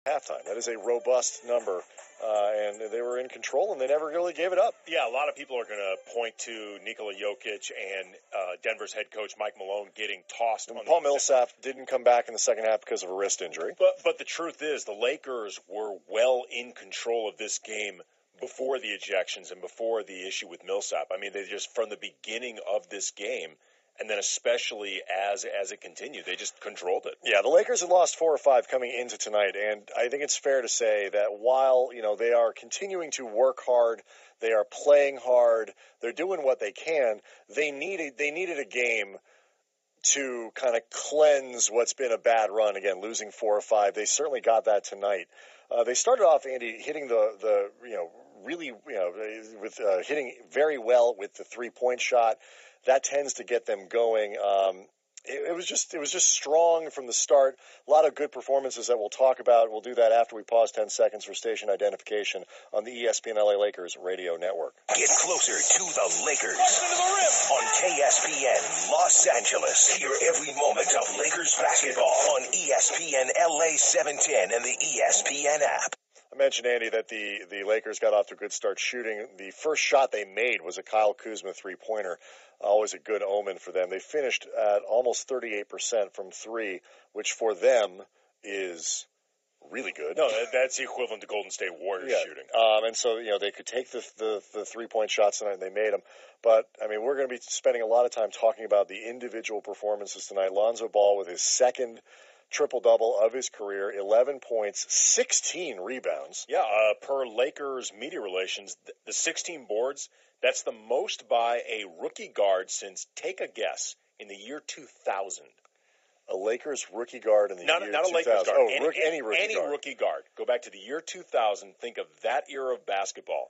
halftime. That is a robust number, and they were in control, and they never really gave it up. Yeah, a lot of people are going to point to Nikola Jokic and Denver's head coach Mike Malone getting tossed. And Paul Millsap didn't come back in the second half because of a wrist injury. But the truth is, the Lakers were well in control of this game before the ejections and before the issue with Millsap. I mean, they just, from the beginning of this game, and then especially as it continued, they just controlled it. Yeah, the Lakers had lost 4 or 5 coming into tonight, and I think it's fair to say that while, they are continuing to work hard, they are playing hard, they're doing what they can, they needed a game to kind of cleanse what's been a bad run. Again, losing 4 or 5. They certainly got that tonight. They started off, Andy, hitting hitting very well with the 3-point shot. That tends to get them going. It was just strong from the start. A lot of good performances that we'll talk about. We'll do that after we pause 10 seconds for station identification on the ESPN LA Lakers radio network. Get closer to the Lakers on KSPN Los Angeles. Hear every moment of Lakers basketball on ESPN LA 710 and the ESPN app. I mentioned, Andy, that the Lakers got off to a good start shooting. The first shot they made was a Kyle Kuzma 3-pointer. Always a good omen for them. They finished at almost 38% from 3, which for them is really good. No, that's the equivalent to Golden State Warriors shooting. And so, they could take the 3-point shots tonight, and they made them. But, we're going to be spending a lot of time talking about the individual performances tonight. Lonzo Ball with his second triple-double of his career, 11 points, 16 rebounds. Yeah, per Lakers media relations, the 16 boards, that's the most by a rookie guard since, take a guess, in the year 2000. A Lakers rookie guard in the year 2000. Not a Lakers guard. Oh, any rookie guard. Go back to the year 2000. Think of that era of basketball.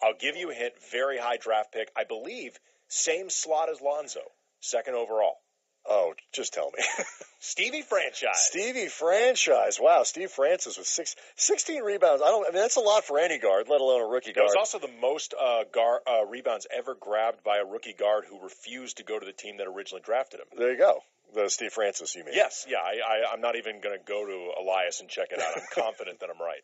I'll give you a hint, very high draft pick. I believe same slot as Lonzo, second overall. Oh, just tell me. Stevie Franchise. Stevie Franchise. Wow, Steve Francis with 16 rebounds. That's a lot for any guard, let alone a rookie guard. It was also the most rebounds ever grabbed by a rookie guard who refused to go to the team that originally drafted him. There you go. The Steve Francis, you mean? Yes, yeah. I'm not even going to go to Elias and check it out. I'm confident that I'm right.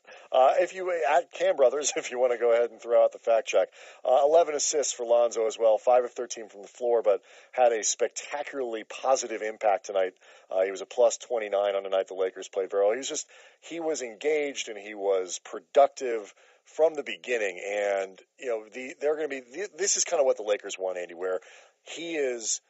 At Cam Brothers, if you want to go ahead and throw out the fact check, 11 assists for Lonzo as well, 5 of 13 from the floor, but had a spectacularly positive impact tonight. He was a plus 29 on the night the Lakers played very well. He was engaged and he was productive from the beginning, and they're going to be. This is kind of what the Lakers want, Andy, where he is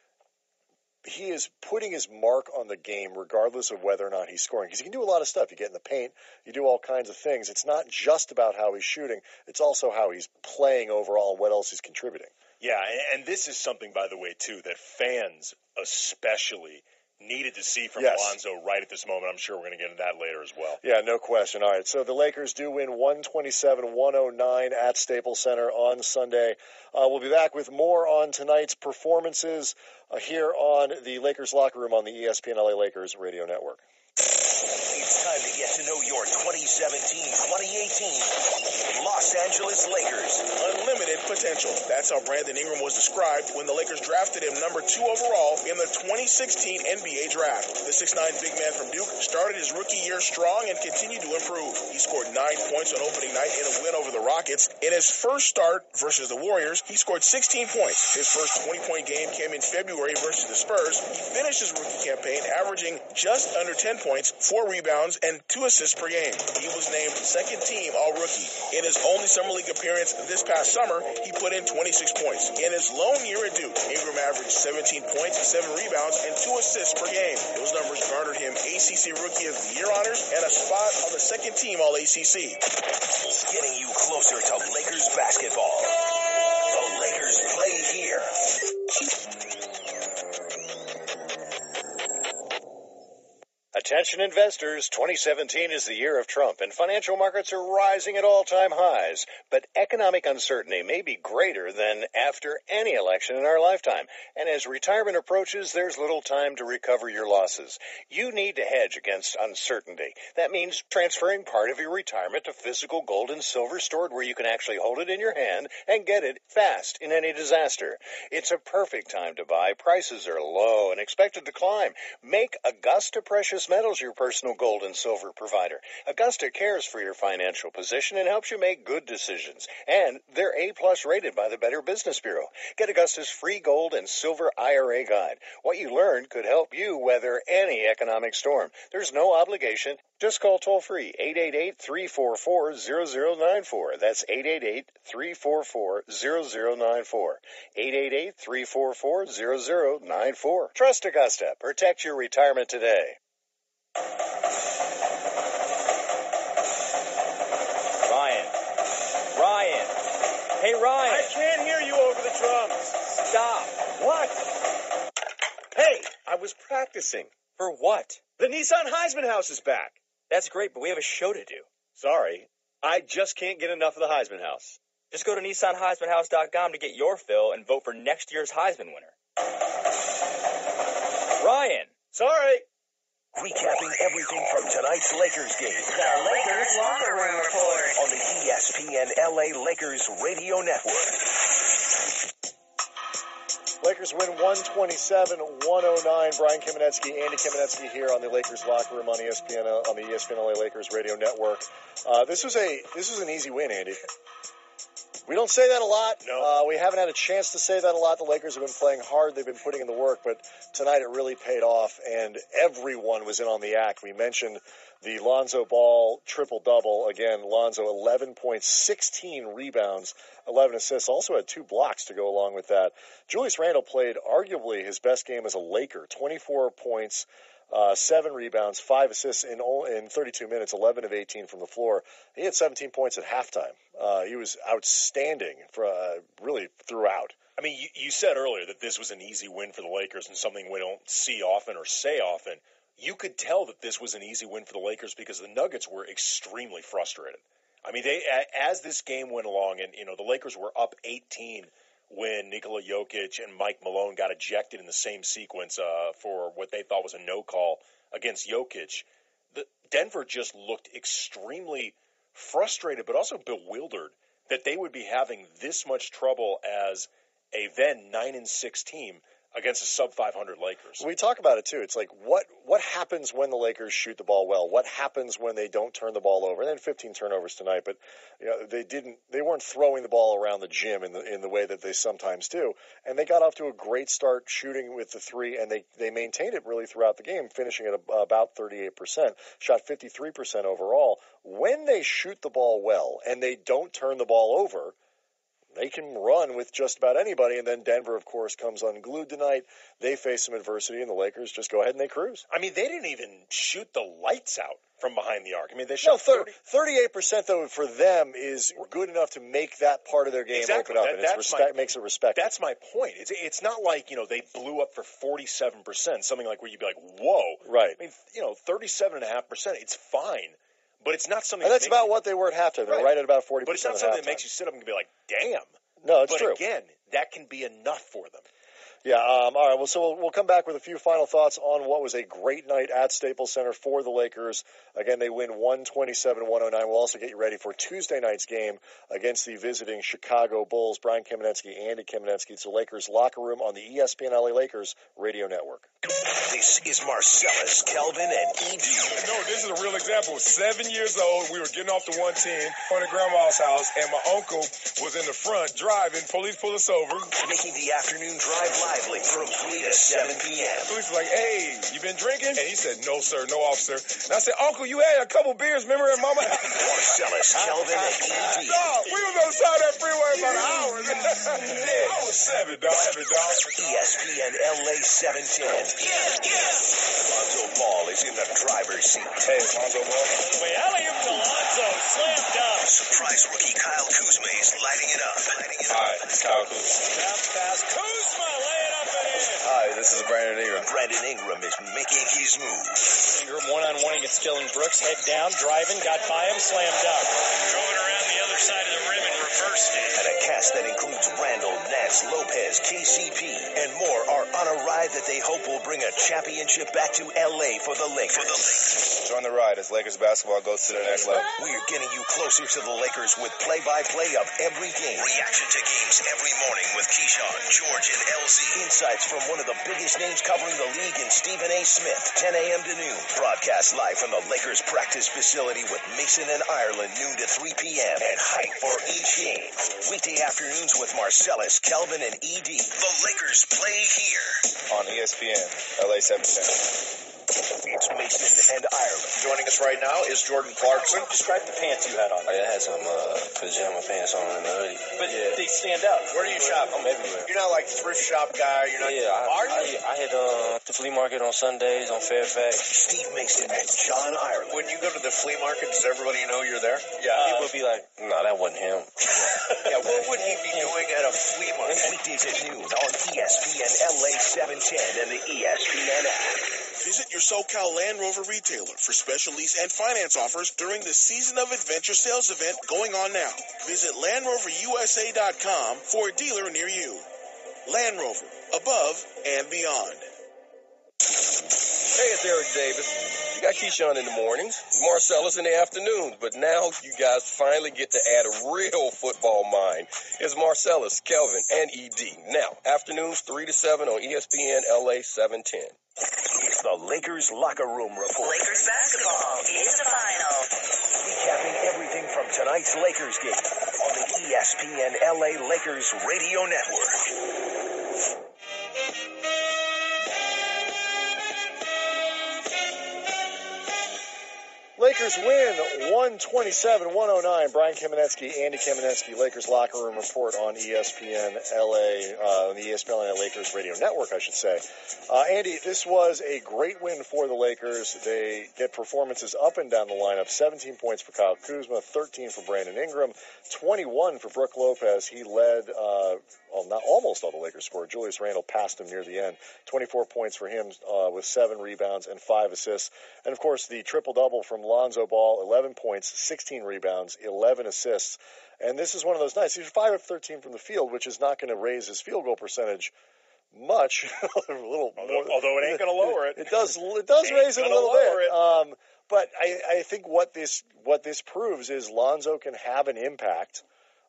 putting his mark on the game regardless of whether or not he's scoring. Because he can do a lot of stuff. You get in the paint. You do all kinds of things. It's not just about how he's shooting. It's also how he's playing overall and what else he's contributing. Yeah, and this is something, by the way, too, that fans especially needed to see from Lonzo right at this moment. I'm sure we're going to get into that later as well. Yeah, no question. All right, so the Lakers do win 127-109 at Staples Center on Sunday. We'll be back with more on tonight's performances here on the Lakers Locker Room on the ESPN LA Lakers radio network. It's time to get to know your 2017-2018 Los Angeles Lakers. Unlimited potential. That's how Brandon Ingram was described when the Lakers drafted him number 2 overall in the 2016 NBA draft. The 6'9" big man from Duke started his rookie year strong and continued to improve. He scored 9 points on opening night in a win over the Rockets. In his first start versus the Warriors, he scored 16 points. His first 20-point game came in February versus the Spurs. He finished his rookie campaign averaging just under 10 points, 4 rebounds, and 2 assists per game. He was named second-team All-Rookie. In his only Summer League appearance this past summer, he put in 26 points. In his lone year at Duke, Ingram averaged 17 points, 7 rebounds, and 2 assists per game. Those numbers garnered him ACC Rookie of the Year honors and a spot on the second-team All-ACC. Getting you closer to Lakers basketball. The Lakers play here. Attention investors, 2017 is the year of Trump, and financial markets are rising at all-time highs. But economic uncertainty may be greater than after any election in our lifetime. And as retirement approaches, there's little time to recover your losses. You need to hedge against uncertainty. That means transferring part of your retirement to physical gold and silver stored where you can actually hold it in your hand and get it fast in any disaster. It's a perfect time to buy. Prices are low and expected to climb. Make Augusta Precious Metals Metals, your personal gold and silver provider. Augusta cares for your financial position and helps you make good decisions. And they're A-plus rated by the Better Business Bureau. Get Augusta's free gold and silver IRA guide. What you learned could help you weather any economic storm. There's no obligation. Just call toll-free 888-344-0094. That's 888-344-0094. 888-344-0094. Trust Augusta. Protect your retirement today. Ryan. Hey, Ryan. I can't hear you over the drums. Stop. What? Hey, I was practicing. For what? The Nissan Heisman House is back. That's great, but we have a show to do. Sorry, I just can't get enough of the Heisman House. Just go to NissanHeismanHouse.com to get your fill and vote for next year's Heisman winner. Ryan. Sorry. Recapping everything from tonight's Lakers game. The Lakers Locker Room Report. On the ESPN LA Lakers Radio Network. Lakers win 127-109. Brian Kamenetsky, Andy Kamenetsky here on the Lakers Locker Room on the ESPN LA Lakers Radio Network. This was an easy win, Andy. We don't say that a lot. No. We haven't had a chance to say that a lot. The Lakers have been playing hard. They've been putting in the work, but tonight it really paid off, and everyone was in on the act. We mentioned the Lonzo Ball triple-double. Again, Lonzo 11 points, 16 rebounds, 11 assists. Also had 2 blocks to go along with that. Julius Randle played arguably his best game as a Laker, 24 points, 7 rebounds, 5 assists in 32 minutes, 11 of 18 from the floor. He had 17 points at halftime. He was outstanding for really throughout. I mean, you said earlier that this was an easy win for the Lakers and something we don't see often or say often. You could tell that this was an easy win for the Lakers because the Nuggets were extremely frustrated. I mean, as this game went along, and the Lakers were up 18 when Nikola Jokic and Mike Malone got ejected in the same sequence for what they thought was a no call against Jokic. Denver just looked extremely frustrated, but also bewildered that they would be having this much trouble as a then 9-6 team against a sub-500 Lakers. We talk about it, too. It's like, what happens when the Lakers shoot the ball well? What happens when they don't turn the ball over? And then 15 turnovers tonight, but they weren't throwing the ball around the gym in the way that they sometimes do. And they got off to a great start shooting with the three, and they maintained it really throughout the game, finishing at about 38%, shot 53% overall. When they shoot the ball well and they don't turn the ball over, they can run with just about anybody, and then Denver, of course, comes unglued tonight. They face some adversity, and the Lakers just go ahead and they cruise. I mean, they didn't even shoot the lights out from behind the arc. I mean, they shot 38%, though, for them is good enough to make that part of their game open up, and it makes it respected. That's my point. It's not like, they blew up for 47%, something like where you'd be like, whoa. Right. I mean, 37.5%, it's fine. But it's not something. And that's about what they were at halftime. They're right at about 40%. But it's not something that makes you sit up and be like, "Damn." No, it's true. But again, that can be enough for them. Yeah. All right. Well, so we'll come back with a few final thoughts on what was a great night at Staples Center for the Lakers. Again, they win 127-109. We'll also get you ready for Tuesday night's game against the visiting Chicago Bulls. Brian Kamenetsky, Andy Kamenetsky. It's the Lakers Locker Room on the ESPN LA Lakers Radio Network. This is Marcellus, Kelvin, and E.D. No, this is a real example. 7 years old, we were getting off the 110 going to grandma's house, and my uncle was in the front driving. Police pulled us over. Making the afternoon drive lively from 3 to 7 p.m. Police were like, "Hey, you been drinking?" And he said, "No, sir, no, officer." And I said, "Uncle, you had a couple beers, remember, at Mama?" Marcellus, Kelvin, and E.D. Dog, we was on the side of that freeway about an hour. I was 7, dog. ESPN LA 710. Lonzo Ball is in the driver's seat. Hey, Lonzo Ball. Wait, alley-oop to Lonzo, slam dunk. Surprise rookie Kyle Kuzma is lighting it up. Hi, it's Kyle Kuzma. Bounce pass, Kuzma, lay it up and in. Hi, this is Brandon Ingram. Brandon Ingram is making his move. Ingram one-on-one against Dylan Brooks, head down, driving, got by him, slam dunk. Going around the other side of the rim and reversed it. And a cast that includes Randall, Nance, Lopez, KCP, and more are on a ride that they hope will bring a championship back to LA for the Lakers. Join the ride as Lakers basketball goes to the next level. We're getting you closer to the Lakers with play-by-play of every game. Reaction to games every morning with Keyshawn, George, and LZ. Insights from one of the biggest names covering the league in Stephen A. Smith. 10 a.m. to noon. Broadcast live from the Lakers practice facility with Mason and Ireland, noon to 3 p.m. And hype for each game. Weekday afternoons with Marcellus, Kelvin, and ED. The Lakers play here. On ESPN, LA 710. It's Mason and Ireland. Joining us right now is Jordan Clarkson. Describe the pants you had on. I had some pajama pants on and a hoodie. But they stand out. Where do you shop? I'm everywhere. You're not like thrift shop guy. You're not. Yeah, I hit the flea market on Sundays on Fairfax. Steve Mason and John Ireland. When you go to the flea market, does everybody know you're there? Yeah. People be like, no, that wasn't him. Yeah, what would he be doing at a flea market? Weekdays at noon on ESPN LA 710 and the ESPN app. Visit your SoCal Land Rover retailer for special lease and finance offers during the Season of Adventure sales event going on now. Visit LandRoverUSA.com for a dealer near you. Land Rover, above and beyond. Hey, it's Eric Davis. You got Keyshawn in the mornings, Marcellus in the afternoons, but now you guys finally get to add a real football mind. It's Marcellus, Kelvin, and ED. Now, afternoons 3 to 7 on ESPN LA 710. It's the Lakers Locker Room Report. Lakers basketball is the final. Recapping everything from tonight's Lakers game on the ESPN LA Lakers Radio Network. Lakers win 127-109. Brian Kamenetsky, Andy Kamenetsky, Lakers Locker Room Report on ESPN LA, on the ESPN LA Lakers Radio Network, I should say. Andy, this was a great win for the Lakers. They get performances up and down the lineup. 17 points for Kyle Kuzma, 13 for Brandon Ingram, 21 for Brook Lopez. He led, not almost all the Lakers scored. Julius Randle passed him near the end. 24 points for him with 7 rebounds and 5 assists. And, of course, the triple-double from Lonzo Ball, 11 points, 16 rebounds, 11 assists. And this is one of those nights. He's 5 of 13 from the field, which is not going to raise his field goal percentage much. Although it ain't going to lower it. It does raise it a little bit. But I think what this proves is Lonzo can have an impact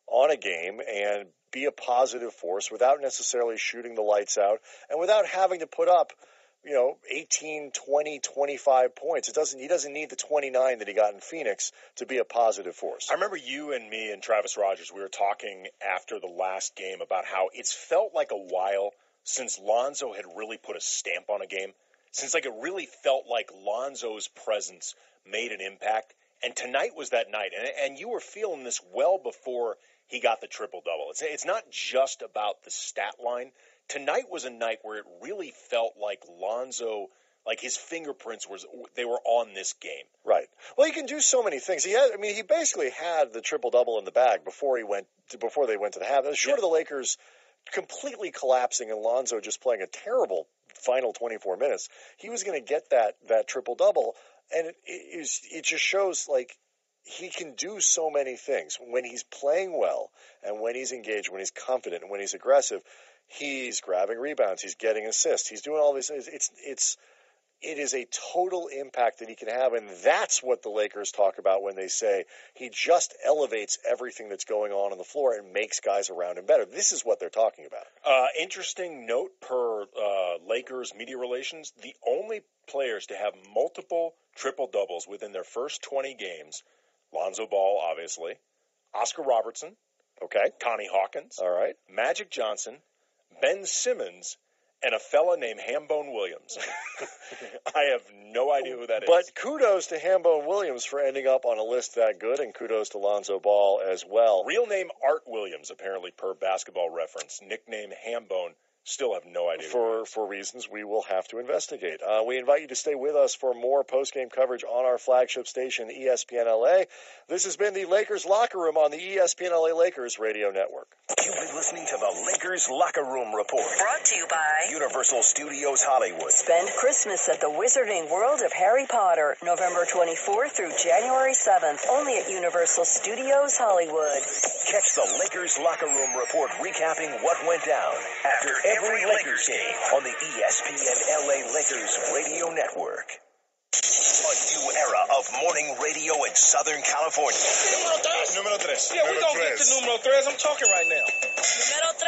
on a game and be a positive force without necessarily shooting the lights out and without having to put up 18, 20, 25 points. He doesn't need the 29 that he got in Phoenix to be a positive force. I remember you and me and Travis Rogers, we were talking after the last game about how it's felt like a while since Lonzo had really put a stamp on a game, since it really felt like Lonzo's presence made an impact. And tonight was that night. And you were feeling this well before he got the triple-double. It's not just about the stat line. Tonight was a night where it really felt like Lonzo, like his fingerprints they were on this game. Right. Well, he can do so many things. He basically had the triple-double in the bag before they went to the half. Short of the Lakers completely collapsing and Lonzo just playing a terrible final 24 minutes, he was going to get that triple-double. And it just shows, like, he can do so many things. When he's playing well and when he's engaged, when he's confident and when he's aggressive, he's grabbing rebounds, he's getting assists, he's doing all these things. It is a total impact that he can have, and that's what the Lakers talk about when they say he just elevates everything that's going on the floor and makes guys around him better. This is what they're talking about. Interesting note per Lakers media relations, the only players to have multiple triple-doubles within their first 20 games, Lonzo Ball, obviously, Oscar Robertson, okay, Connie Hawkins, all right, Magic Johnson, Ben Simmons, and a fella named Hambone Williams. I have no idea who that is. But kudos to Hambone Williams for ending up on a list that good, and kudos to Lonzo Ball as well. Real name Art Williams, apparently, per Basketball Reference. Nickname Hambone. Still have no idea. For reasons we will have to investigate. We invite you to stay with us for more post-game coverage on our flagship station, ESPN LA. This has been the Lakers Locker Room on the ESPN LA Lakers Radio Network. You've been listening to the Lakers Locker Room Report. Brought to you by Universal Studios Hollywood. Spend Christmas at the Wizarding World of Harry Potter, November 24th through January 7th, only at Universal Studios Hollywood. Catch the Lakers Locker Room Report recapping what went down after every Lakers game on the ESPN LA Lakers Radio Network. A new era of morning radio in Southern California. Número tres. Yeah, we're going to get to numero tres. I'm talking right now. Número 3.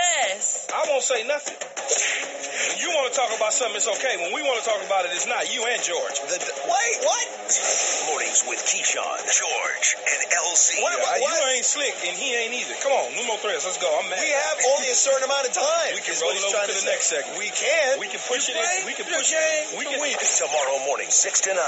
I won't say nothing. When you want to talk about something, it's okay. When we want to talk about it, it's not. You and George. Wait, what? Mornings with Keyshawn, George, and LC. You ain't slick, and he ain't either. Come on, numero tres. Let's go. I'm mad. We have only a certain amount of time. We can roll it over to the next segment. We can. We can push it in. We can push it. We can. Tomorrow morning, 6 to 9.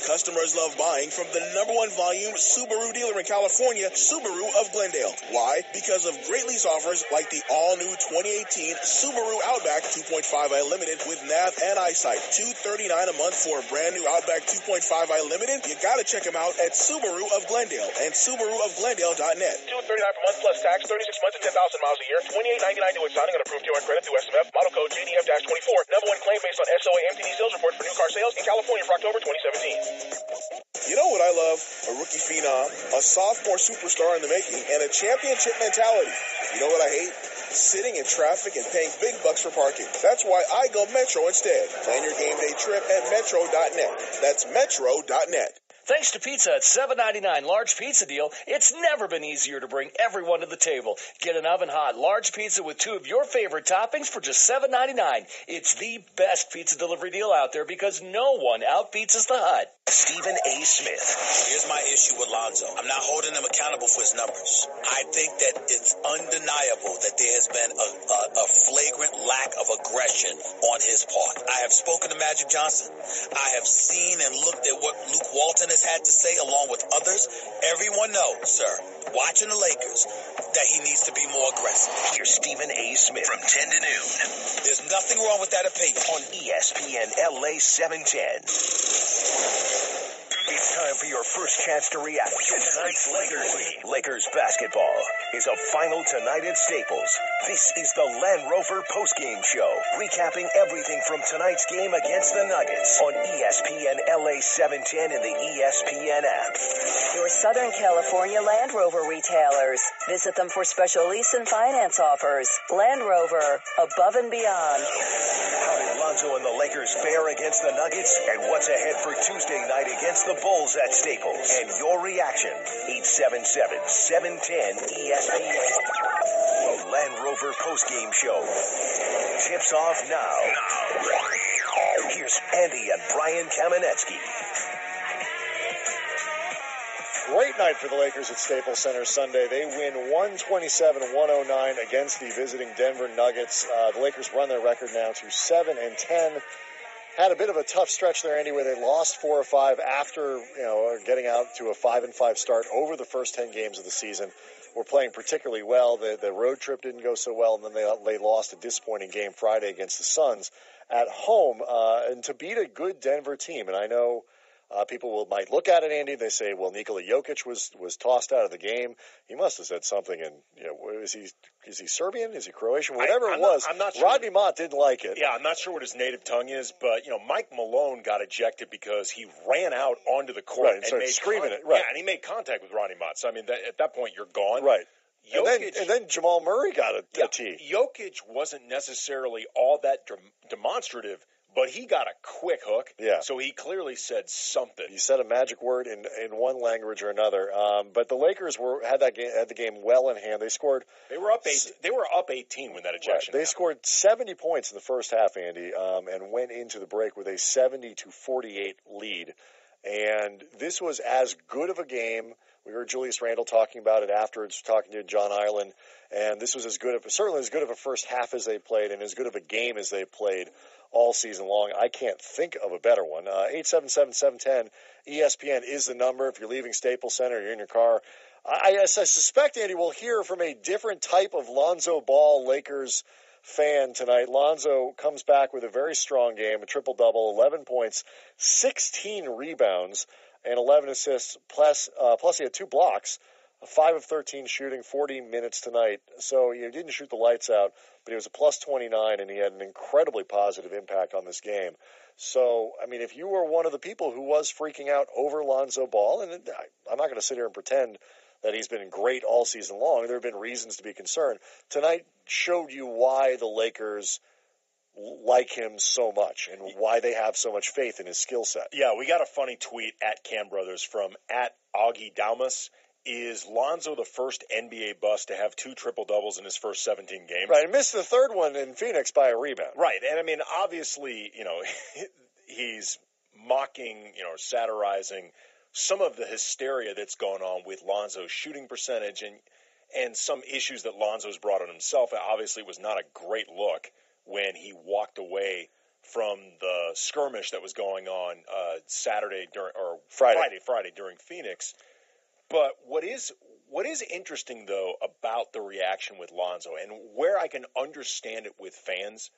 Customers love buying from the #1 volume Subaru dealer in California, Subaru of Glendale. Why? Because of great lease offers like the all-new 2018 Subaru Outback 2.5i Limited with nav and eyesight. $239 a month for a brand new Outback 2.5i Limited. You gotta check them out at Subaru of Glendale and SubaruofGlendale.net. $239 per month plus tax, 36 months and 10,000 miles a year. $28.99 due at signing on approved QR credit through SMF. Model code JDM-24. #1 claim based on SOA MTD sales report for new car sales in California for October 2017. You know what I love? A rookie phenom, a sophomore superstar in the making, and a championship mentality. You know what I hate? Sitting in traffic and paying big bucks for parking. That's why I go Metro instead. Plan your game day trip at Metro.net. That's Metro.net. Thanks to Pizza at $7.99 large pizza deal, it's never been easier to bring everyone to the table. Get an oven-hot large pizza with 2 of your favorite toppings for just $7.99. It's the best pizza delivery deal out there because no one outpizzas the Hut. Stephen A. Smith. Here's my issue with Lonzo. I'm not holding him accountable for his numbers. I think that it's undeniable that there has been a flagrant lack of aggression on his part. I have spoken to Magic Johnson. I have seen and looked at what Luke Walton has had to say along with others. Everyone knows, sir, watching the Lakers, that he needs to be more aggressive. Here's Stephen A. Smith from 10 to noon. There's nothing wrong with that opinion. On ESPN LA 710. It's time for your first chance to react to tonight's Lakers. Lakers basketball is a final tonight at Staples. This is the Land Rover postgame show, recapping everything from tonight's game against the Nuggets on ESPN LA 710 and the ESPN app. Your Southern California Land Rover retailers. Visit them for special lease and finance offers. Land Rover, above and beyond. How did Lonzo and the Lakers fare against the Nuggets? And what's ahead for Tuesday night against the Bulls at Staples? And your reaction, 877-710-ESPN. The Land Rover postgame show tips off now. Here's Andy and Brian Kamenetsky. Great night for the Lakers at Staples Center Sunday. They win 127-109 against the visiting Denver Nuggets. The Lakers run their record now to 7-10. Had a bit of a tough stretch there, Andy, where they lost 4 or 5 after, getting out to a 5-5 start over the first 10 games of the season. Were playing particularly well. The road trip didn't go so well, and then they lost a disappointing game Friday against the Suns at home. And to beat a good Denver team, and I know people might look at it, Andy. They say, well, Nikola Jokic was tossed out of the game. He must have said something. And is he Serbian? Is he Croatian? Whatever it was. I'm not sure. Rodney Mott didn't like it. Yeah, I'm not sure what his native tongue is, but Mike Malone got ejected because he ran out onto the court and started screaming it. Right, yeah, and he made contact with Rodney Mott. So I mean, at that point, you're gone. Right. Jokic, and then Jamal Murray got a tee. Jokic wasn't necessarily all that demonstrative. But he got a quick hook, so he clearly said something. He said a magic word in one language or another. But the Lakers had the game well in hand. They scored. They were up 18 when that ejection. Right. They scored 70 points in the first half, Andy, and went into the break with a 70-48 lead. And this was as good of a game. We heard Julius Randle talking about it afterwards, talking to John Ireland, and this was certainly as good of a first half as they played, and as good of a game as they played all season long. I can't think of a better one. 877-710 ESPN is the number. If you're leaving Staples Center, you're in your car. I suspect, Andy, we'll hear from a different type of Lonzo Ball Lakers fan tonight. Lonzo comes back with a very strong game, a triple-double, 11 points, 16 rebounds, and 11 assists, plus he had 2 blocks, 5 of 13 shooting, 40 minutes tonight. So he didn't shoot the lights out, but he was a plus 29, and he had an incredibly positive impact on this game. So, I mean, if you were one of the people who was freaking out over Lonzo Ball, and I'm not going to sit here and pretend that he's been great all season long. There have been reasons to be concerned. Tonight showed you why the Lakers like him so much and why they have so much faith in his skill set. Yeah, we got a funny tweet at Cam Brothers from at Augie Daumas. Is Lonzo the first NBA bust to have 2 triple-doubles in his first 17 games? Right, and missed the third one in Phoenix by a rebound. Right, and I mean, obviously, he's mocking, satirizing some of the hysteria that's going on with Lonzo's shooting percentage and some issues that Lonzo's brought on himself. Obviously, it was not a great look when he walked away from the skirmish that was going on Friday during Phoenix. But what is interesting, though, about the reaction with Lonzo and where I can understand it with fans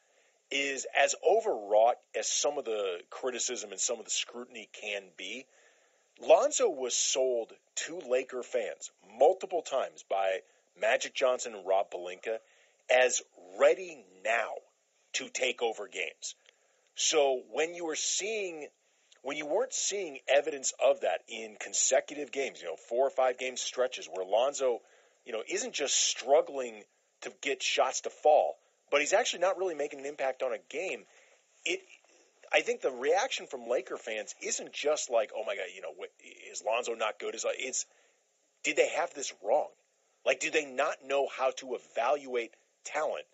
is as overwrought as some of the criticism and some of the scrutiny can be, Lonzo was sold to Laker fans multiple times by Magic Johnson and Rob Pelinka as ready now to take over games. So when you weren't seeing evidence of that in consecutive games, 4 or 5 game stretches where Lonzo, isn't just struggling to get shots to fall, but he's actually not really making an impact on a game. I think the reaction from Laker fans isn't just like, oh my God, is Lonzo not good? It's did they have this wrong? Like, do they not know how to evaluate talent?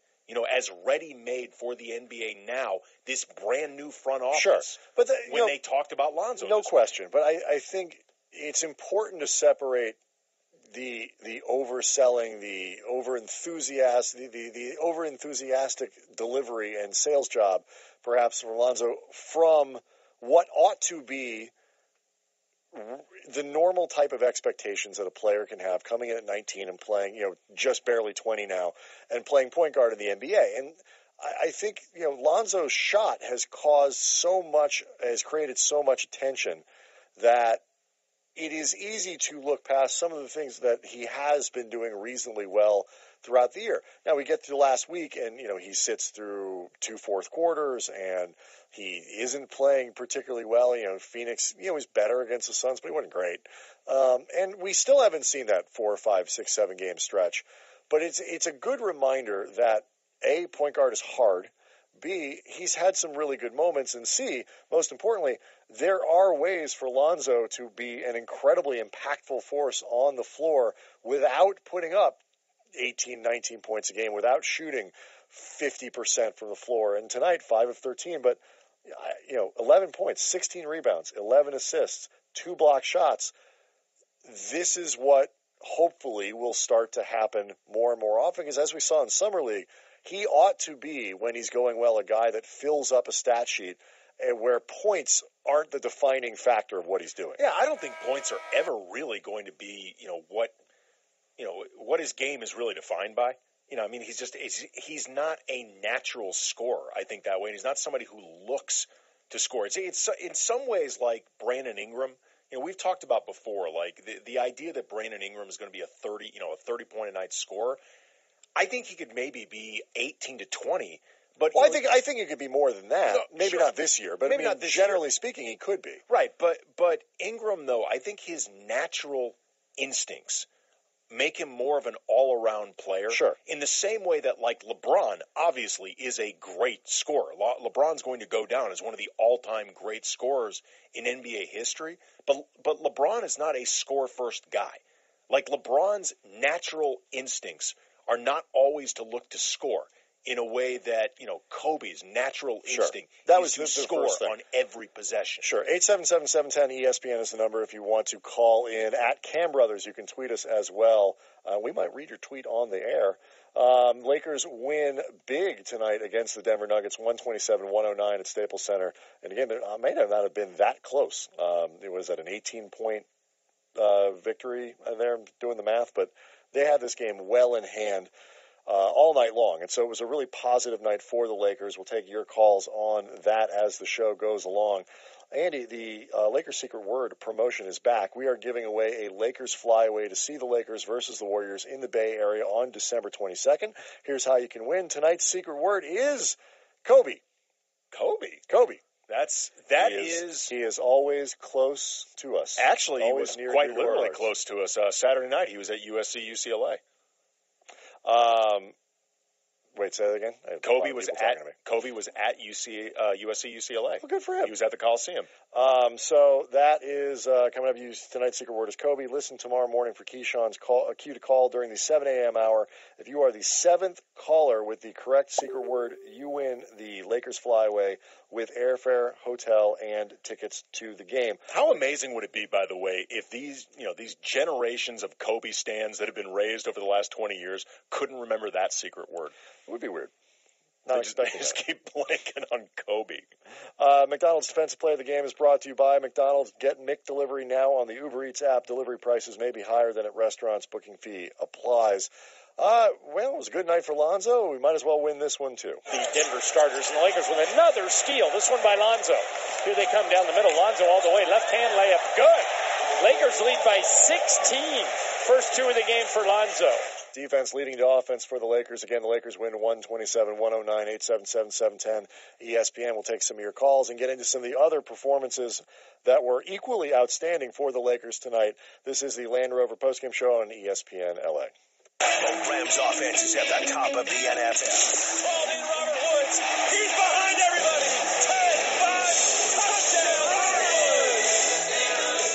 As ready-made for the NBA now, this brand-new front office. Sure. But when they talked about Lonzo. No question. But I think it's important to separate the overselling, the over-enthusiastic delivery and sales job, perhaps, from Lonzo, from what ought to be the normal type of expectations that a player can have coming in at 19 and playing, just barely 20 now and playing point guard in the NBA. And I think, Lonzo's shot has created so much attention that it is easy to look past some of the things that he has been doing reasonably well throughout the year. Now we get to last week and, he sits through 2 fourth quarters and he isn't playing particularly well. Phoenix, was better against the Suns, but he wasn't great. And we still haven't seen that 4, 5, 6, 7 game stretch. But it's a good reminder that A, point guard is hard. B, he's had some really good moments. And C, most importantly, there are ways for Lonzo to be an incredibly impactful force on the floor without putting up 18, 19 points a game, without shooting 50% from the floor. And tonight, 5 of 13, but 11 points, 16 rebounds, 11 assists, 2 block shots. This is what hopefully will start to happen more and more often, because as we saw in Summer League, he ought to be, when he's going well, a guy that fills up a stat sheet and where points aren't the defining factor of what he's doing. Yeah, I don't think points are ever really going to be, what his game is really defined by. He's not a natural scorer, I think, that way. And he's not somebody who looks to score. It's in some ways like Brandon Ingram. We've talked about before, like the idea that Brandon Ingram is going to be a 30 point a night scorer. I think he could maybe be 18 to 20. But I think it could be more than that. No, maybe not this year, but maybe not this generally year. Speaking, he could be. Right, but Ingram, though, I think his natural instincts make him more of an all-around player. Sure. In the same way that, like, LeBron obviously is a great scorer. LeBron's going to go down as one of the all-time great scorers in NBA history. But LeBron is not a score-first guy. Like, LeBron's natural instincts are not always to look to score in a way that, Kobe's natural instinct is to score on every possession. Sure. 877-710-ESPN is the number if you want to call in. At Cam Brothers, you can tweet us as well. We might read your tweet on the air. Lakers win big tonight against the Denver Nuggets, 127-109 at Staples Center. And again, it may not have been that close. It was at an 18-point victory there. I'm doing the math, but they had this game well in hand all night long. And so it was a really positive night for the Lakers. We'll take your calls on that as the show goes along. Andy, the Lakers Secret Word promotion is back. We are giving away a Lakers flyaway to see the Lakers versus the Warriors in the Bay Area on December 22nd. Here's how you can win. Tonight's Secret Word is Kobe. Kobe. He is always close to us. Actually, always he was quite literally close to us. Saturday night, he was at USC UCLA. Wait, say that again. Kobe was at USC UCLA. Well, good for him. He was at the Coliseum. So that is coming up. Tonight's secret word is Kobe. Listen tomorrow morning for Keyshawn's cue to call during the 7 a.m. hour. If you are the 7th caller with the correct secret word, you win the Lakers flyaway with airfare, hotel, and tickets to the game. How amazing would it be, by the way, if these generations of Kobe stans that have been raised over the last 20 years couldn't remember that secret word? It would be weird. They just keep blanking on Kobe. McDonald's Defensive Play of the Game is brought to you by McDonald's. Get McDelivery now on the Uber Eats app. Delivery prices may be higher than at restaurants. Booking fee applies. Well, it was a good night for Lonzo. We might as well win this one, too. The Denver starters and the Lakers with another steal. This one by Lonzo. Here they come down the middle. Lonzo all the way. Left-hand layup. Good. Lakers lead by 16. First two of the game for Lonzo. Defense leading to offense for the Lakers. Again, the Lakers win 127-109-877-710. ESPN will take some of your calls and get into some of the other performances that were equally outstanding for the Lakers tonight. This is the Land Rover postgame show on ESPN LA. The Rams offense is at the top of the NFL. Ball in Robert Woods. He's behind everybody. 10-5 touchdown.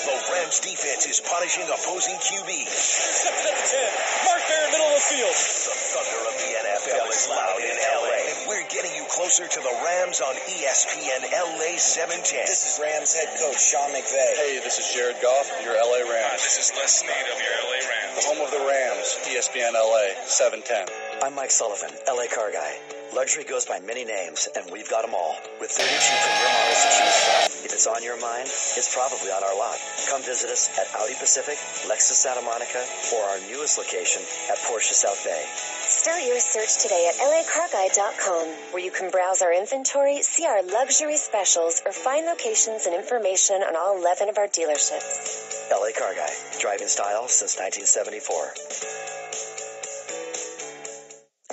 The Rams defense is punishing opposing QBs. Steps up to 10. Mark Barron, middle of the field. The thunder of the NFL is loud in LA. We're getting you closer to the Rams on ESPN LA 710. This is Rams head coach Sean McVay. Hey, this is Jared Goff, your LA Rams. This is Les Snead of your LA Rams. The home of the Rams, ESPN LA 710. I'm Mike Sullivan, LA car guy. Luxury goes by many names, and we've got them all. With 32 premier models to choose from. If it's on your mind, it's probably on our lot. Come visit us at Audi Pacific, Lexus Santa Monica, or our newest location at Porsche South Bay. Start your search today at lacarguide.com, where you can browse our inventory, see our luxury specials, or find locations and information on all 11 of our dealerships. LA Car Guy, driving style since 1974.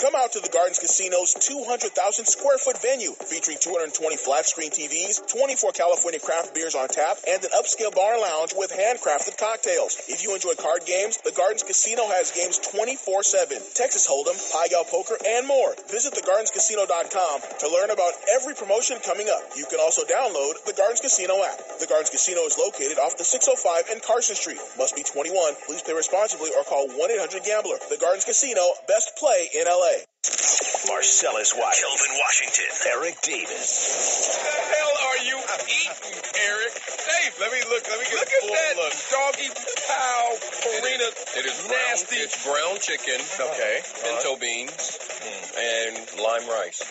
Come out to the Gardens Casino's 200,000 square foot venue featuring 220 flat screen TVs, 24 California craft beers on tap, and an upscale bar and lounge with handcrafted cocktails. If you enjoy card games, the Gardens Casino has games 24/7, Texas Hold'em, Pai Gow Poker, and more. Visit thegardenscasino.com to learn about every promotion coming up. You can also download the Gardens Casino app. The Gardens Casino is located off the 605 and Carson Street. Must be 21. Please play responsibly or call 1-800-GAMBLER. The Gardens Casino, best play in LA. Marcellus Wiley, Kelvin Washington, Eric Davis. What the hell are you eating, Eric? Dave, let me get a full look. Doggy cow farina. It is nasty. It's brown chicken. Okay. Pinto beans and lime rice.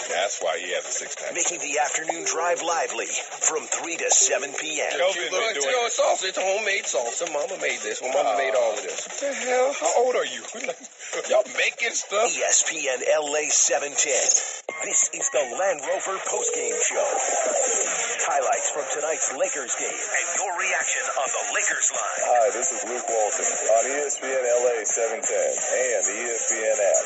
That's why he has a six-pack. Making the afternoon drive lively from 3 to 7 p.m. It's salsa. It's a homemade salsa. Mama made this. Well, Mama made all of this. What the hell? How old are you? Y'all making stuff? ESPN LA 710. This is the Land Rover postgame show. Highlights from tonight's Lakers game and your reaction on the Lakers line. Hi, this is Luke Walton on ESPN LA 710 and the ESPN app.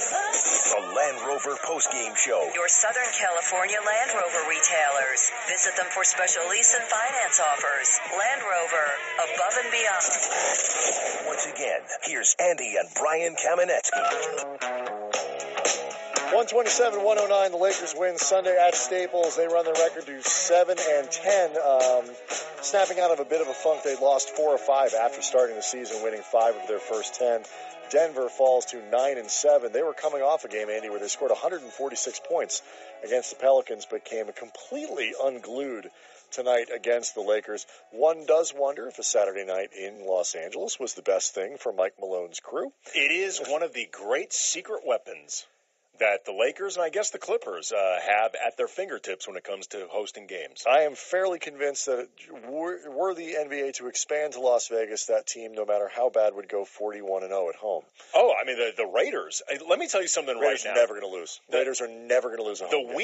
The Land Rover postgame show. Your Southern California Land Rover retailers. Visit them for special lease and finance offers. Land Rover, above and beyond. Once again, here's Andy and Brian Kamenetsky. 127-109, the Lakers win Sunday at Staples. They run their record to 7-10. Snapping out of a bit of a funk, they lost 4 or 5 after starting the season, winning 5 of their first 10. Denver falls to 9-7. They were coming off a game, Andy, where they scored 146 points against the Pelicans, but came completely unglued tonight against the Lakers. One does wonder if a Saturday night in Los Angeles was the best thing for Mike Malone's crew. It is one of the great secret weapons that the Lakers and I guess the Clippers have at their fingertips when it comes to hosting games. I am fairly convinced that were the NBA to expand to Las Vegas, that team, no matter how bad, would go 41-0 at home. Oh, I mean, the Raiders. Let me tell you something Raiders right now. Raiders are never going to lose. Raiders are never going to lose at home.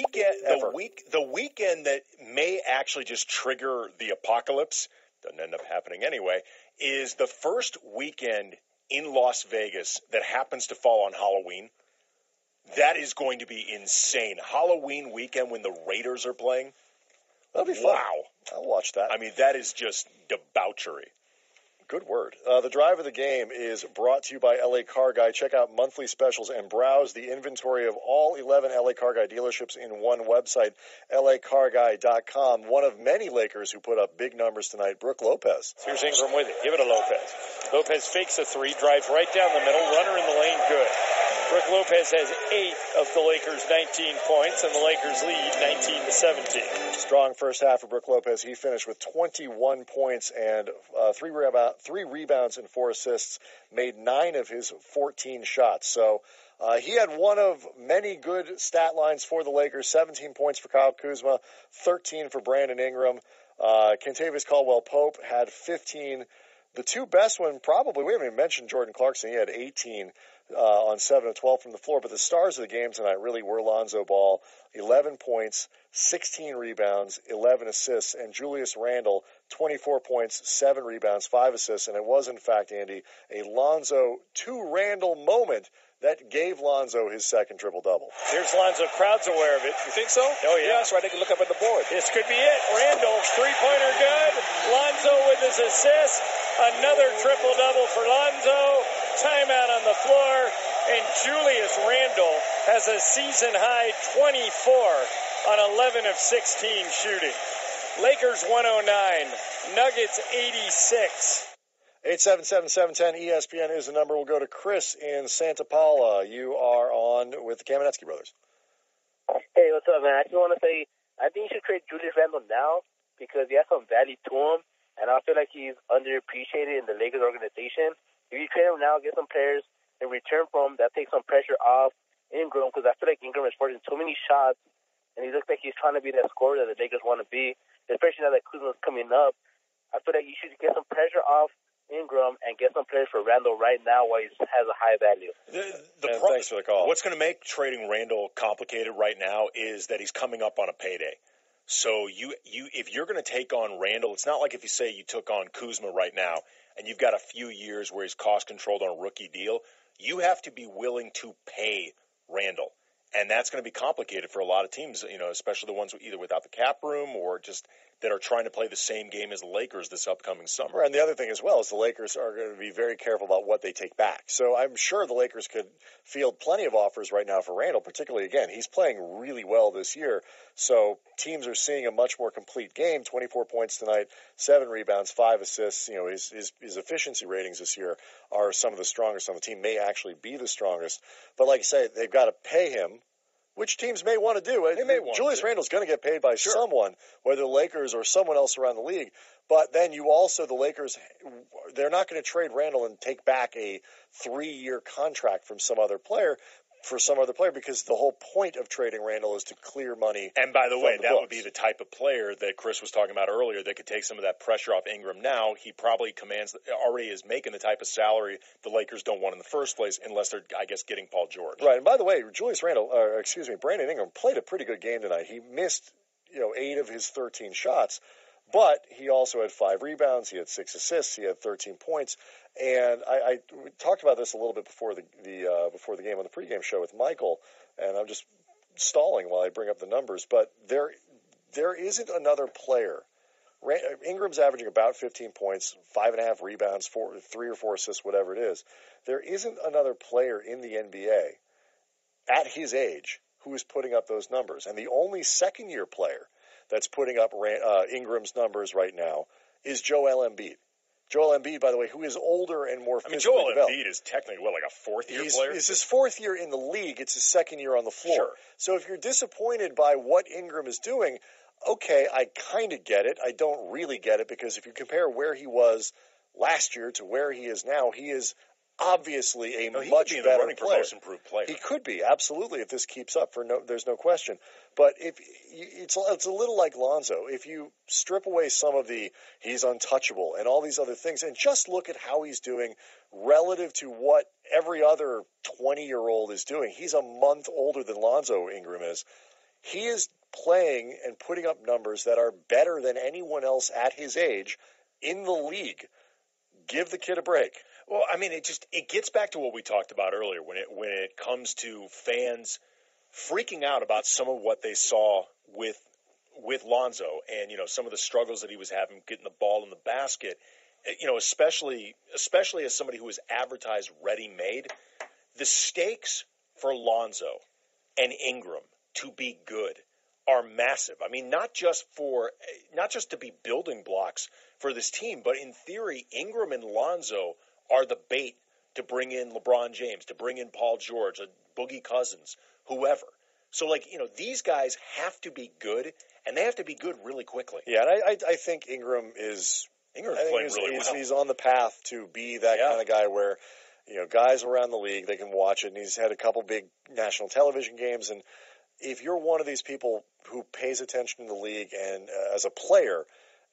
The weekend that may actually just trigger the apocalypse, doesn't end up happening anyway, is the first weekend in Las Vegas that happens to fall on Halloween. That is going to be insane. Halloween weekend when the Raiders are playing. That'll be fun. Wow. I'll watch that. I mean, that is just debauchery. Good word. The drive of the game is brought to you by LA Car Guy. Check out monthly specials and browse the inventory of all 11 LA Car Guy dealerships in one website, lacarguy.com. One of many Lakers who put up big numbers tonight, Brooke Lopez. Here's Ingram with it. Give it to Lopez. Lopez fakes a three, drives right down the middle, runner in the lane, good. Brooke Lopez has 8 of the Lakers' 19 points, and the Lakers lead 19-17. Strong first half for Brooke Lopez. He finished with 21 points and 3 rebounds and 4 assists, made 9 of his 14 shots. So he had one of many good stat lines for the Lakers. 17 points for Kyle Kuzma, 13 for Brandon Ingram. Kentavious Caldwell-Pope had 15. The two best one, probably, we haven't even mentioned Jordan Clarkson. He had 18 on 7 of 12 from the floor. But the stars of the game tonight really were Lonzo Ball, 11 points, 16 rebounds, 11 assists, and Julius Randle, 24 points, 7 rebounds, 5 assists. And it was, in fact, Andy, a Lonzo to Randle moment that gave Lonzo his second triple-double. Here's Lonzo. Crowd's aware of it. You think so? Oh, yeah. That's right. They can look up at the board. This could be it. Randle, three-pointer good. Lonzo with his assist. Another triple-double for Lonzo. Timeout on the floor. And Julius Randle has a season-high 24 on 11 of 16 shooting. Lakers 109. Nuggets 86. 877-710 ESPN is the number. We'll go to Chris in Santa Paula. You are on with the Kamenetsky brothers. Hey, what's up, man? I just want to say I think you should trade Julius Randle now because he has some value to him, and I feel like he's underappreciated in the Lakers organization. If you trade him now, get some players in return from him, that takes some pressure off Ingram because I feel like Ingram is forcing too many shots, and he looks like he's trying to be that scorer that the Lakers want to be, especially now that Kuzma's coming up. I feel like you should get some pressure off Ingram and get some players for Randle right now while he has a high value. Thanks for the call. What's going to make trading Randle complicated right now is that he's coming up on a payday. So if you're going to take on Randle, it's not like if you say you took on Kuzma right now and you've got a few years where he's cost controlled on a rookie deal. You have to be willing to pay Randle. And that's going to be complicated for a lot of teams, especially the ones either without the cap room or just that are trying to play the same game as the Lakers this upcoming summer. And the other thing as well is the Lakers are going to be very careful about what they take back. So I'm sure the Lakers could field plenty of offers right now for Randle, particularly, again, he's playing really well this year. So teams are seeing a much more complete game, 24 points tonight, 7 rebounds, 5 assists. His efficiency ratings this year are some of the strongest on the team, may actually be the strongest. But like I say, they've got to pay him, which teams may want to do. Julius Randle's going to get paid by someone, whether the Lakers or someone else around the league. But then the Lakers, they're not going to trade Randle and take back a 3-year contract from some other player because the whole point of trading Randle is to clear money. And by the way, that books. would be the type of player that Chris was talking about earlier that could take some of that pressure off Ingram now. He probably already is making the type of salary the Lakers don't want in the first place unless they're, I guess, getting Paul George. Right. And by the way, Brandon Ingram played a pretty good game tonight. He missed, 8 of his 13 shots. But he also had 5 rebounds. He had 6 assists. He had 13 points. And we talked about this a little bit before the game on the pregame show with Michael. And I'm just stalling while I bring up the numbers. But there isn't another player. Ingram's averaging about 15 points, 5.5 rebounds, 3 or 4 assists, whatever it is. There isn't another player in the NBA at his age who is putting up those numbers. And the only second-year player that's putting up Ingram's numbers right now is Joel Embiid. Joel Embiid, by the way, who is older and more physically developed. Joel Embiid is technically, like a 4th-year player? It's his 4th year in the league. It's his 2nd year on the floor. Sure. So if you're disappointed by what Ingram is doing, okay, I kind of get it. I don't really get it because if you compare where he was last year to where he is now, he is obviously a much better player. Most improved player. He could be, absolutely, if this keeps up. There's no question. But it's a little like Lonzo. If you strip away some of he's untouchable and all these other things, and just look at how he's doing relative to what every other 20-year-old is doing. He's a month older than Lonzo Ingram is. He is playing and putting up numbers that are better than anyone else at his age in the league. Give the kid a break. Well, I mean, it gets back to what we talked about earlier when it comes to fans freaking out about some of what they saw with Lonzo and some of the struggles that he was having getting the ball in the basket. especially as somebody who is advertised ready-made, the stakes for Lonzo and Ingram to be good are massive. I mean, not just to be building blocks for this team, but in theory, Ingram and Lonzo are the bait to bring in LeBron James, to bring in Paul George, Boogie Cousins, whoever. So, these guys have to be good, and they have to be good really quickly. Yeah, and I think Ingram's playing really well. He's on the path to be that kind of guy where, guys around the league, they can watch it, and he's had a couple big national television games, and if you're one of these people who pays attention to the league and as a player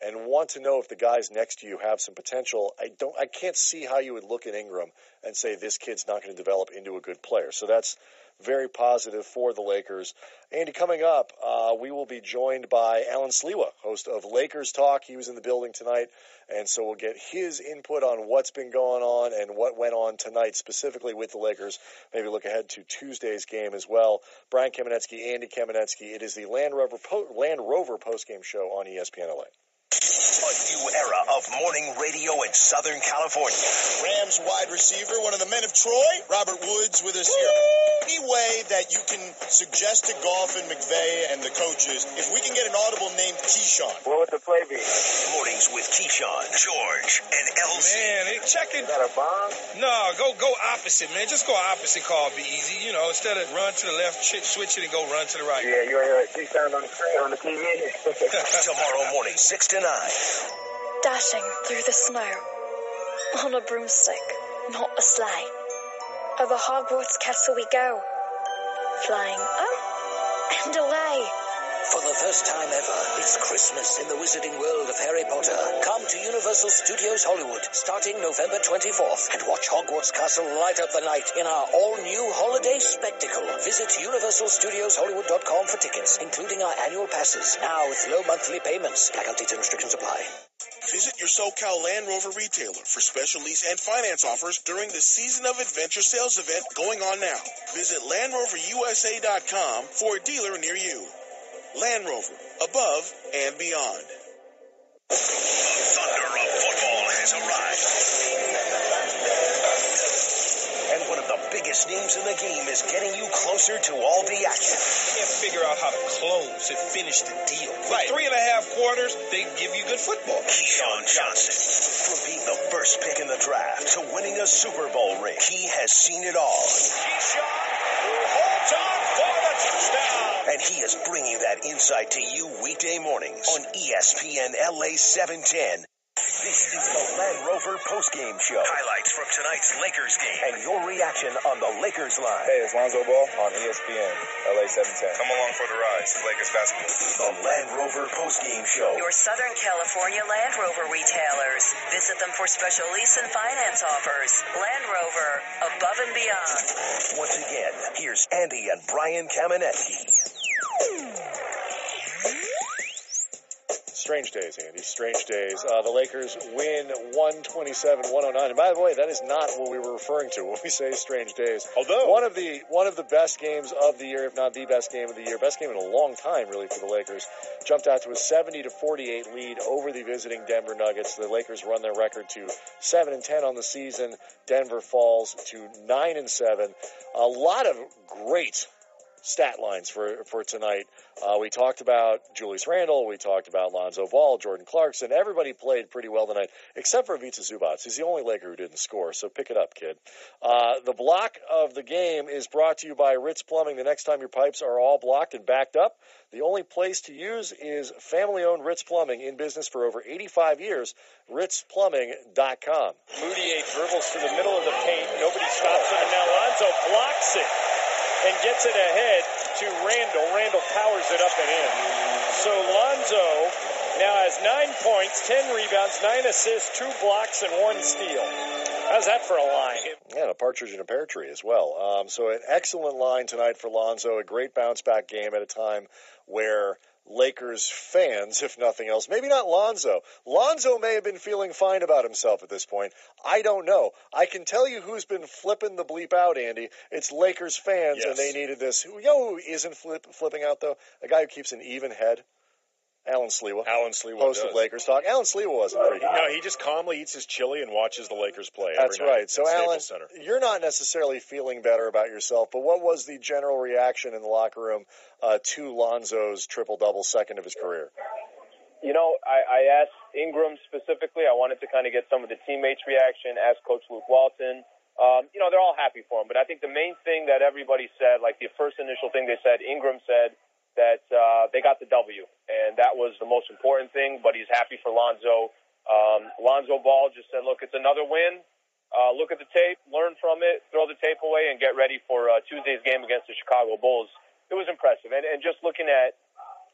and want to know if the guys next to you have some potential, I can't see how you would look at Ingram and say this kid's not going to develop into a good player. So that's very positive for the Lakers. Andy, coming up, we will be joined by Alan Sliwa, host of Lakers Talk. He was in the building tonight, and so we'll get his input on what's been going on and what went on tonight specifically with the Lakers. Maybe look ahead to Tuesday's game as well. Brian Kamenetsky, Andy Kamenetsky. It is the Land Rover postgame show on ESPN LA. A new era of morning radio in Southern California. Rams wide receiver, one of the men of Troy, Robert Woods with us here. Any way that you can suggest to Goff and McVay and the coaches, if we can get an audible named Keyshawn? What would the play be? Mornings with Keyshawn, George, and LC. Man, check it. Is that a bomb? No, go opposite, man. Just go opposite call. Be easy. Instead of run to the left, switch it and go run to the right. Yeah, you ain't heard Keyshawn on the screen on the TV. Tomorrow morning, 6 to 9. Dashing through the snow on a broomstick, not a sleigh. Over Hogwarts Castle we go, flying up and away. For the first time ever, it's Christmas in the wizarding world of Harry Potter. Come to Universal Studios Hollywood starting November 24th and watch Hogwarts Castle light up the night in our all-new holiday spectacle. Visit UniversalStudiosHollywood.com for tickets, including our annual passes, now with low monthly payments. Faculty and restrictions apply. Visit your SoCal Land Rover retailer for special lease and finance offers during the Season of Adventure sales event going on now. Visit LandRoverUSA.com for a dealer near you. Land Rover, above and beyond. The thunder of football has arrived. And one of the biggest names in the game is getting you closer to all the action. Can't figure out how to close and finish the deal. Right. 3.5 quarters, they give you good football. Keyshawn Johnson. From being the first pick in the draft to winning a Super Bowl ring, he has seen it all. Keyshawn, who holds on for the touchdown. And he is bringing that insight to you weekday mornings on ESPN LA 710. This is the Land Rover postgame show. Highlights from tonight's Lakers game and your reaction on the Lakers line. Hey, it's Lonzo Ball on ESPN LA 710. Come along for the ride. It's Lakers basketball. The Land Rover postgame show. Your Southern California Land Rover retailers. Visit them for special lease and finance offers. Land Rover, above and beyond. Once again, here's Andy and Brian Kamenetsky. Strange days, Andy. Strange days. The Lakers win 127-109. And by the way, that is not what we were referring to when we say strange days. Although one of the best games of the year, if not the best game of the year, best game in a long time, really, for the Lakers, jumped out to a 70-48 lead over the visiting Denver Nuggets. The Lakers run their record to 7-10 on the season. Denver falls to 9-7. A lot of great stat lines for tonight. We talked about Julius Randle. We talked about Lonzo Ball, Jordan Clarkson. Everybody played pretty well tonight, except for Ivica Zubac. He's the only Laker who didn't score, so pick it up, kid. The block of the game is brought to you by Ritz Plumbing. The next time your pipes are all blocked and backed up, the only place to use is family-owned Ritz Plumbing, in business for over 85 years, ritzplumbing.com. Moutier dribbles to the middle of the paint. Nobody stops him, and now Lonzo blocks it and gets it ahead to Randle. Randle powers it up and in. So Lonzo now has 9 points, 10 rebounds, 9 assists, 2 blocks, and 1 steal. How's that for a line? Yeah, and a partridge in a pear tree as well. So an excellent line tonight for Lonzo, a great bounce-back game at a time where Lakers fans, if nothing else, maybe not Lonzo. Lonzo may have been feeling fine about himself at this point. I don't know. I can tell you who's been flipping the bleep out, Andy. It's Lakers fans, yes. And they needed this. You know who isn't flipping out, though? A guy who keeps an even head. Alan Sliwa. Host of Lakers Talk. Alan Sliwa wasn't freaking out. No, he just calmly eats his chili and watches the Lakers play. That's every night right. So, at Alan, Staples Center. you're not necessarily feeling better about yourself, but what was the general reaction in the locker room to Lonzo's triple-double, second of his career? I asked Ingram specifically. I wanted to kind of get some of the teammates' reaction, asked Coach Luke Walton. They're all happy for him. But I think the main thing that everybody said, like the first initial thing they said, Ingram said that they got the W, and that was the most important thing, but he's happy for Lonzo. Lonzo Ball just said, look, it's another win. Look at the tape, learn from it, throw the tape away, and get ready for Tuesday's game against the Chicago Bulls. It was impressive. And just looking at,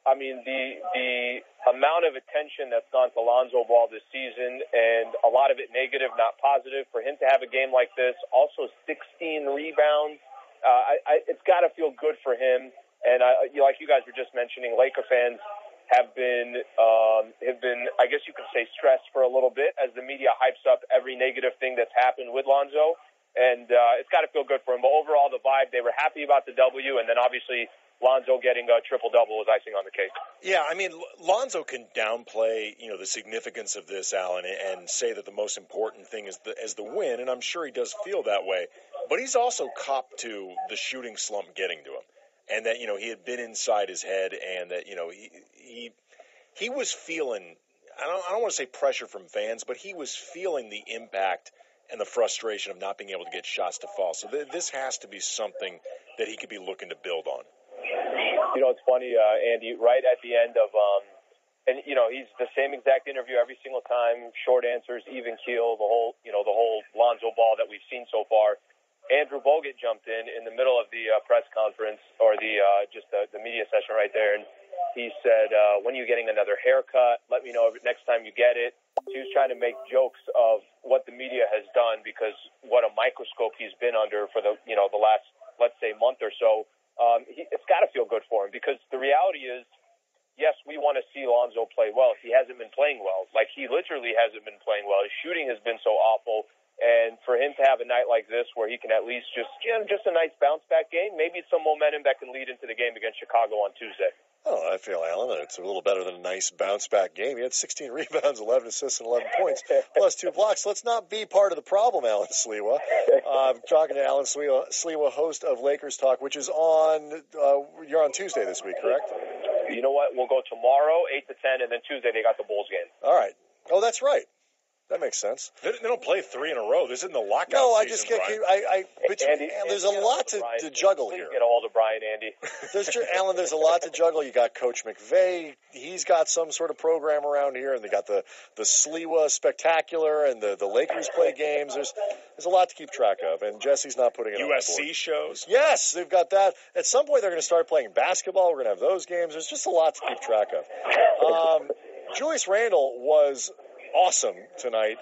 the amount of attention that's gone to Lonzo Ball this season, and a lot of it negative, not positive, for him to have a game like this, also 16 rebounds, it's got to feel good for him. And like you guys were just mentioning, Laker fans have been, I guess you could say, stressed for a little bit as the media hypes up every negative thing that's happened with Lonzo. And it's got to feel good for him. But overall, the vibe, they were happy about the W, and then obviously Lonzo getting a triple-double was icing on the cake. Yeah, Lonzo can downplay, the significance of this, Alan, and say that the most important thing is the win, and I'm sure he does feel that way. But he's also copped to the shooting slump getting to him. And that, he had been inside his head, and that, he was feeling, I don't want to say pressure from fans, but he was feeling the impact and the frustration of not being able to get shots to fall. So this has to be something that he could be looking to build on. It's funny, Andy, right at the end of, he's the same exact interview every single time, short answers, even keel, the whole Lonzo Ball that we've seen so far. Andrew Bogut jumped in the middle of the press conference, or the media session right there, and he said, when are you getting another haircut? Let me know next time you get it. He was trying to make jokes of what the media has done, because what a microscope he's been under for the last, let's say, month or so. It's got to feel good for him, because the reality is, yes, we want to see Lonzo play well. He hasn't been playing well. Like, he literally hasn't been playing well. His shooting has been so awful. And for him to have a night like this where he can at least just a nice bounce-back game, maybe some momentum that can lead into the game against Chicago on Tuesday. Oh, I feel, Alan, that it's a little better than a nice bounce-back game. He had 16 rebounds, 11 assists, and 11 points, plus 2 blocks. Let's not be part of the problem, Alan Sliwa. I'm talking to Alan Sliwa, host of Lakers Talk, which is you're on Tuesday this week, correct? You know what? We'll go tomorrow, 8 to 10, and then Tuesday they got the Bulls game. All right. Oh, that's right. That makes sense. They don't play 3 in a row. This isn't the lockout season. No, I season, just can't keep. Andy, there's a lot to juggle here. Get a hold of Brian, Andy. Alan, there's a lot to juggle. You got Coach McVay. He's got some sort of program around here, and they got the Sliwa Spectacular, and the Lakers play games. There's a lot to keep track of, and Jesse's not putting it on the board. USC shows. Yes, they've got that. At some point, they're going to start playing basketball. We're going to have those games. There's just a lot to keep track of. Julius Randle was awesome tonight,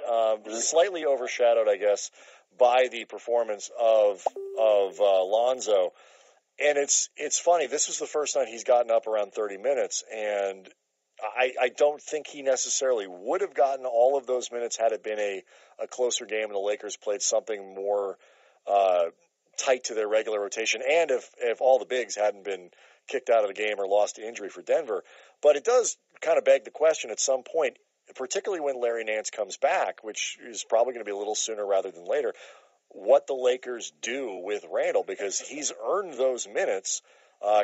slightly overshadowed, I guess, by the performance of Lonzo. And it's funny. This was the first night he's gotten up around 30 minutes, and I don't think he necessarily would have gotten all of those minutes had it been a closer game and the Lakers played something more tight to their regular rotation, and if all the bigs hadn't been kicked out of the game or lost to injury for Denver. But it does kind of beg the question at some point, particularly when Larry Nance comes back, which is probably going to be a little sooner rather than later, what the Lakers do with Randle, because he's earned those minutes.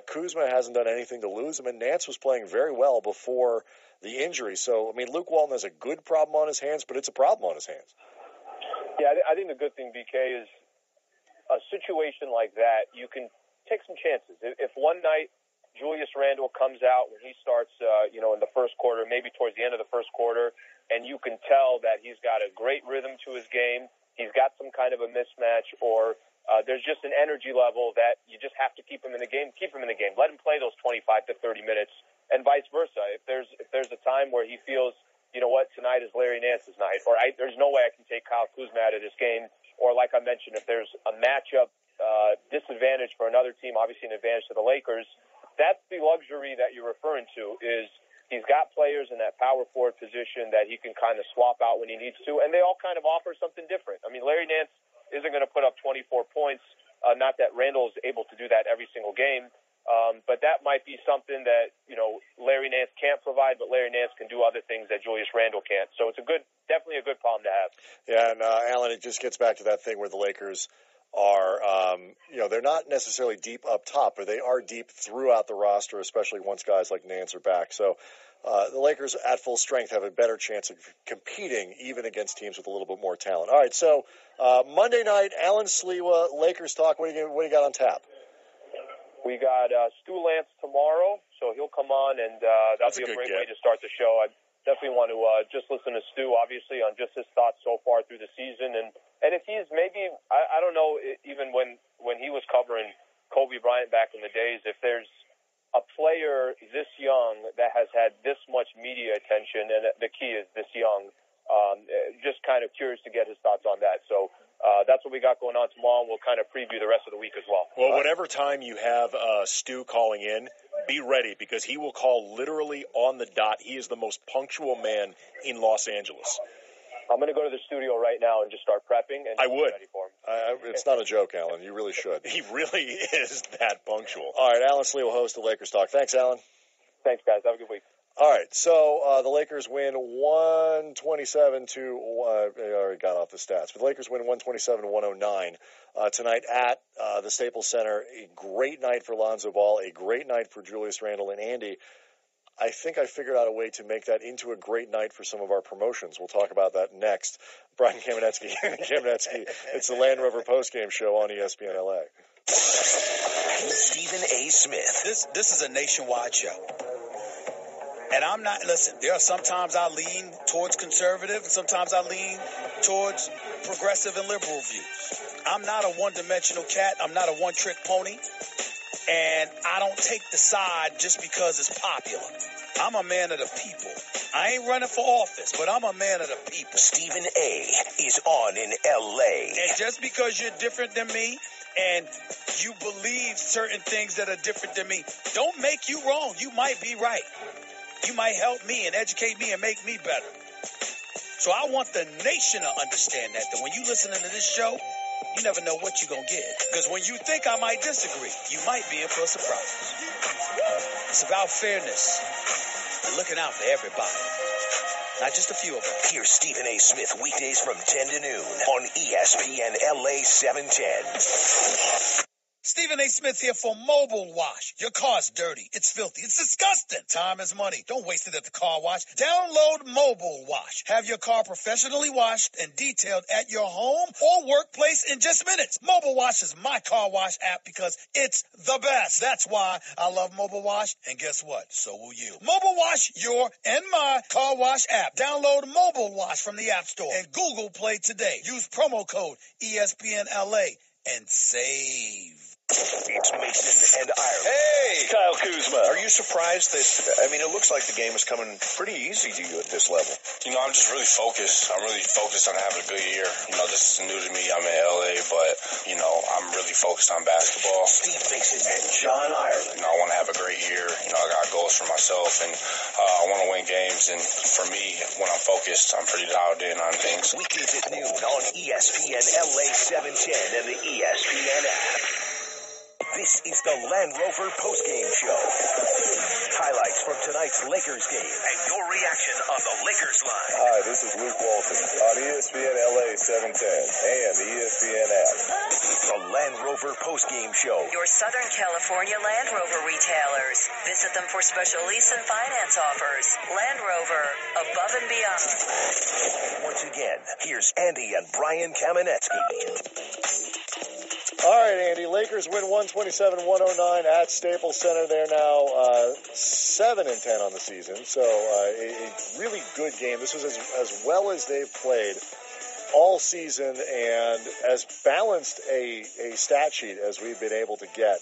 Kuzma hasn't done anything to lose him, and Nance was playing very well before the injury. So, Luke Walton has a good problem on his hands, but it's a problem on his hands. Yeah, I think the good thing, BK, is a situation like that, you can take some chances. If one night Julius Randle comes out when he starts, in the first quarter, maybe towards the end of the first quarter, and you can tell that he's got a great rhythm to his game, he's got some kind of a mismatch, or there's just an energy level that you just have to keep him in the game. Keep him in the game. Let him play those 25 to 30 minutes, and vice versa. If there's a time where he feels, you know what, tonight is Larry Nance's night, or there's no way I can take Kyle Kuzma out of this game, or like I mentioned, if there's a matchup disadvantage for another team, obviously an advantage to the Lakers, that's the luxury that you're referring to, is he's got players in that power forward position that he can kind of swap out when he needs to, and they all kind of offer something different. Larry Nance isn't going to put up 24 points, not that Randle is able to do that every single game, but that might be something that, Larry Nance can't provide slide, but Larry Nance can do other things that Julius Randle can't. So it's definitely a good problem to have. Yeah, and Alan, it just gets back to that thing where the Lakers are, they're not necessarily deep up top, but they are deep throughout the roster, especially once guys like Nance are back. So the Lakers at full strength have a better chance of competing even against teams with a little bit more talent. All right, so Monday night, Alan Sliwa, Lakers Talk. What do you got on tap? We got Stu Lance tomorrow, so he'll come on, and that'll be a great way to start the show. I definitely want to just listen to Stu, obviously, on just his thoughts so far through the season, and if he's maybe, I don't know, even when he was covering Kobe Bryant back in the days, if there's a player this young that has had this much media attention, and the key is this young, just kind of curious to get his thoughts on that. So that's what we got going on tomorrow. We'll kind of preview the rest of the week as well. Well, whatever time you have Stu calling in, be ready because he will call literally on the dot. He is the most punctual man in Los Angeles. I'm going to go to the studio right now and just start prepping. And I would. Ready for him. It's not a joke, Alan. You really should. He really is that punctual. All right, Alan Slee will host the Lakers Talk. Thanks, Alan. Thanks, guys. Have a good week. All right, so the Lakers win 127 to I already got off the stats, but the Lakers win 127-109 tonight at the Staples Center. A great night for Lonzo Ball, a great night for Julius Randle and Andy. I think I figured out a way to make that into a great night for some of our promotions. We'll talk about that next. Brian Kamenetsky, it's the Land Rover postgame show on ESPN LA. Stephen A. Smith. This is a nationwide show. And I'm not, listen, there are sometimes I lean towards conservative and sometimes I lean towards progressive and liberal views. I'm not a one-dimensional cat. I'm not a one-trick pony. And I don't take the side just because it's popular. I'm a man of the people. I ain't running for office, but I'm a man of the people. Stephen A. is on in L.A. And just because you're different than me and you believe certain things that are different than me, don't make you wrong. You might be right. You might help me and educate me and make me better. So I want the nation to understand that when you listening to this show, you never know what you're going to get. Because when you think I might disagree, you might be in for a surprise. It's about fairness and looking out for everybody. Not just a few of them. Here's Stephen A. Smith weekdays from 10 to noon on ESPN LA 710. Stephen A. Smith here for Mobile Wash. Your car's dirty. It's filthy. It's disgusting. Time is money. Don't waste it at the car wash. Download Mobile Wash. Have your car professionally washed and detailed at your home or workplace in just minutes. Mobile Wash is my car wash app because it's the best. That's why I love Mobile Wash. And guess what? So will you. Mobile Wash, your and my car wash app. Download Mobile Wash from the App Store and Google Play today. Use promo code ESPNLA and save. It's Mason and Ireland. Hey! Kyle Kuzma. Are you surprised that, it looks like the game is coming pretty easy to you at this level? I'm just really focused. I'm really focused on having a good year. This is new to me. I'm in LA, but, I'm really focused on basketball. Steve Mason and John Ireland. I want to have a great year. I got goals for myself, and I want to win games. And for me, when I'm focused, I'm pretty dialed in on things. Weekdays at noon on ESPN LA 710 and the ESPN app. This is the Land Rover postgame show. Highlights from tonight's Lakers game and your reaction on the Lakers line. Hi, this is Luke Walton on ESPN LA 710 and the ESPN app. The Land Rover postgame show. Your Southern California Land Rover retailers. Visit them for special lease and finance offers. Land Rover, above and beyond. Once again, here's Andy and Brian Kamenetsky. All right, Andy. Lakers win 127-109 at Staples Center. They're now 7-10 on the season, so a really good game. This was as well as they've played all season and as balanced a stat sheet as we've been able to get.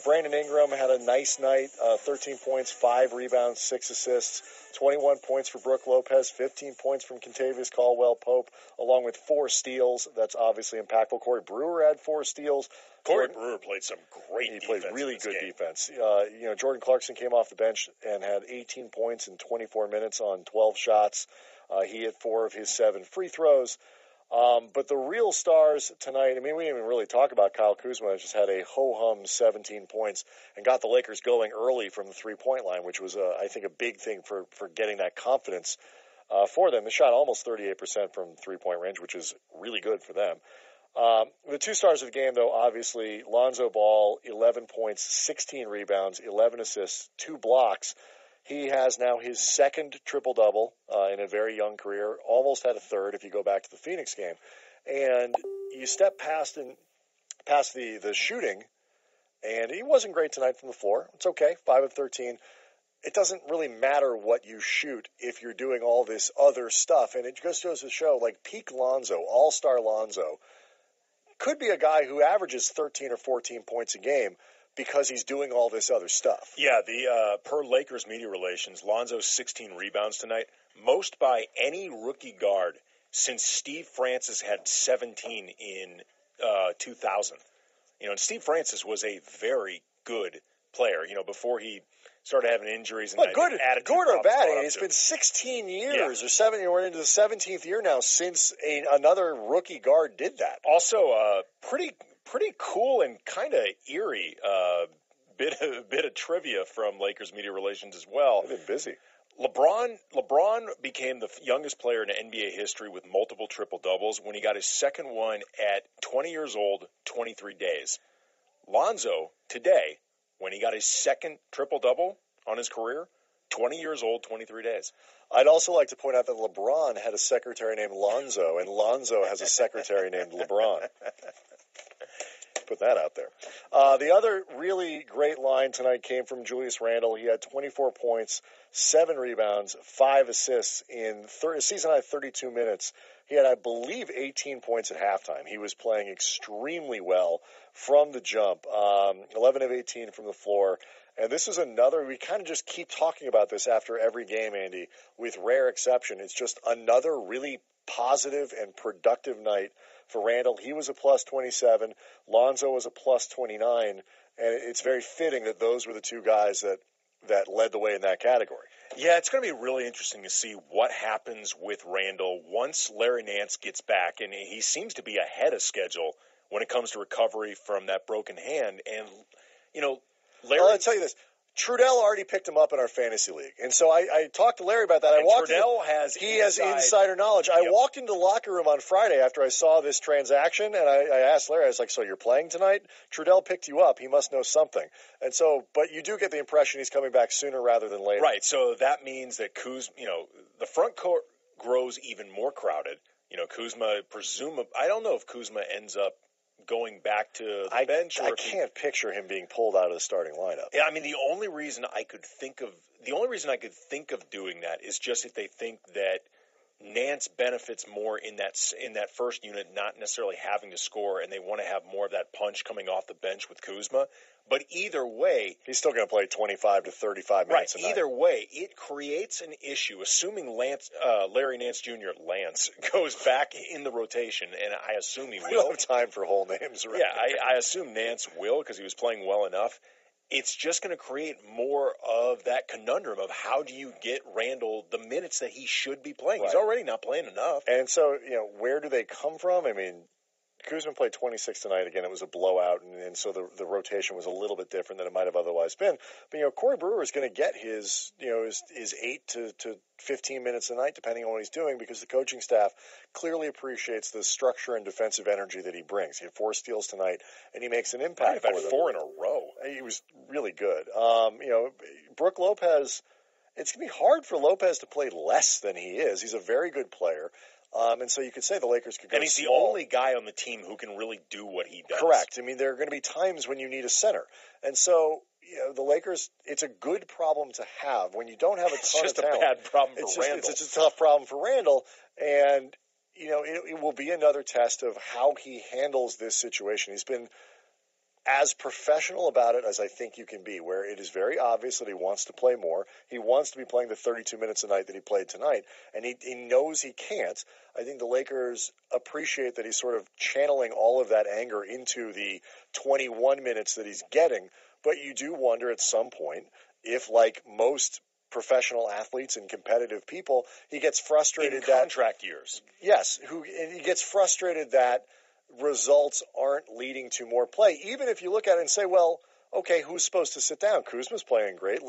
Brandon Ingram had a nice night, 13 points, 5 rebounds, 6 assists, 21 points for Brook Lopez, 15 points from Kentavious Caldwell-Pope, along with 4 steals. That's obviously impactful. Corey Brewer had 4 steals. Corey Brewer played some great defense. He played really good defense. Jordan Clarkson came off the bench and had 18 points in 24 minutes on 12 shots. He hit 4 of his 7 free throws. But the real stars tonight, I mean, we didn't even really talk about Kyle Kuzma. Just had a ho-hum 17 points and got the Lakers going early from the three-point line, which was, I think, a big thing for getting that confidence for them. They shot almost 38% from three-point range, which is really good for them. The two stars of the game, though, obviously, Lonzo Ball, 11 points, 16 rebounds, 11 assists, 2 blocks. He has now his second triple-double in a very young career, almost had a third if you go back to the Phoenix game. And you step past the shooting, and he wasn't great tonight from the floor. It's okay, 5 of 13. It doesn't really matter what you shoot if you're doing all this other stuff. And it just goes to show, like, peak Lonzo, all-star Lonzo, could be a guy who averages 13 or 14 points a game because he's doing all this other stuff. Yeah, per Lakers media relations, Lonzo's 16 rebounds tonight, most by any rookie guard since Steve Francis had 17 in 2000. And Steve Francis was a very good player, before he started having injuries. And good or bad, it's been 16 years or 7. We're into the 17th year now since another rookie guard did that. Also, pretty cool and kind of eerie bit of trivia from Lakers media relations as well. They've been busy. LeBron became the youngest player in NBA history with multiple triple-doubles when he got his second one at 20 years old, 23 days. Lonzo, today, when he got his second triple-double on his career, 20 years old, 23 days. I'd also like to point out that LeBron had a secretary named Lonzo, and Lonzo has a secretary named LeBron. Put that out there. The other really great line tonight came from Julius Randle. He had 24 points, 7 rebounds, 5 assists in season-high 32 minutes. He had, I believe, 18 points at halftime. He was playing extremely well from the jump, 11 of 18 from the floor. And this is another, we kind of just keep talking about this after every game, Andy, with rare exception. It's just another really positive and productive night for Randle. He was a plus 27. Lonzo was a plus 29. And it's very fitting that those were the two guys that led the way in that category. Yeah, it's going to be really interesting to see what happens with Randle once Larry Nance gets back. And he seems to be ahead of schedule when it comes to recovery from that broken hand. And, Larry... I'll tell you this. Trudell already picked him up in our fantasy league. And so I talked to Larry about that. He has insider knowledge. Yep. I walked into the locker room on Friday after I saw this transaction, and I asked Larry, I was like, so you're playing tonight? Trudell picked you up. He must know something. And so, but you do get the impression he's coming back sooner rather than later. Right. So that means that Kuzma, the front court grows even more crowded. Kuzma, I don't know if Kuzma ends up going back to the bench. I can't picture him being pulled out of the starting lineup. Yeah, I mean, the only reason I could think of doing that is just if they think that Nance benefits more in that first unit, not necessarily having to score, and they want to have more of that punch coming off the bench with Kuzma. But either way, he's still going to play 25 to 35 minutes a night. Either way, it creates an issue. Assuming Larry Nance Jr. goes back in the rotation, and I assume he will. We don't have time for whole names, right? Yeah, I assume Nance will because he was playing well enough. It's just going to create more of that conundrum of how do you get Randle the minutes that he should be playing. Right. He's already not playing enough. And so, where do they come from? I mean, Kuzma played 26 tonight. Again, it was a blowout, and so the rotation was a little bit different than it might have otherwise been. But, Corey Brewer is going to get his 8 to 15 minutes a night, depending on what he's doing, because the coaching staff clearly appreciates the structure and defensive energy that he brings. He had 4 steals tonight, and he makes an impact. He had 4 in a row. He was really good. Brook Lopez, it's going to be hard for Lopez to play less than he is. He's a very good player. And so you could say the Lakers could go And he's small. The only guy on the team who can really do what he does. Correct. I mean, there are going to be times when you need a center. And so, the Lakers, it's a good problem to have when you don't have a ton of talent. It's just a bad problem for Randle. It's just a tough problem for Randle. And, it will be another test of how he handles this situation. He's been as professional about it as I think you can be, where it is very obvious that he wants to play more. He wants to be playing the 32 minutes a night that he played tonight, and he knows he can't. I think the Lakers appreciate that he's sort of channeling all of that anger into the 21 minutes that he's getting, but you do wonder at some point if, like most professional athletes and competitive people, he gets frustrated in contract years. Yes, and he gets frustrated that results aren't leading to more play. Even if you look at it and say, well, okay, who's supposed to sit down? Kuzma's playing great.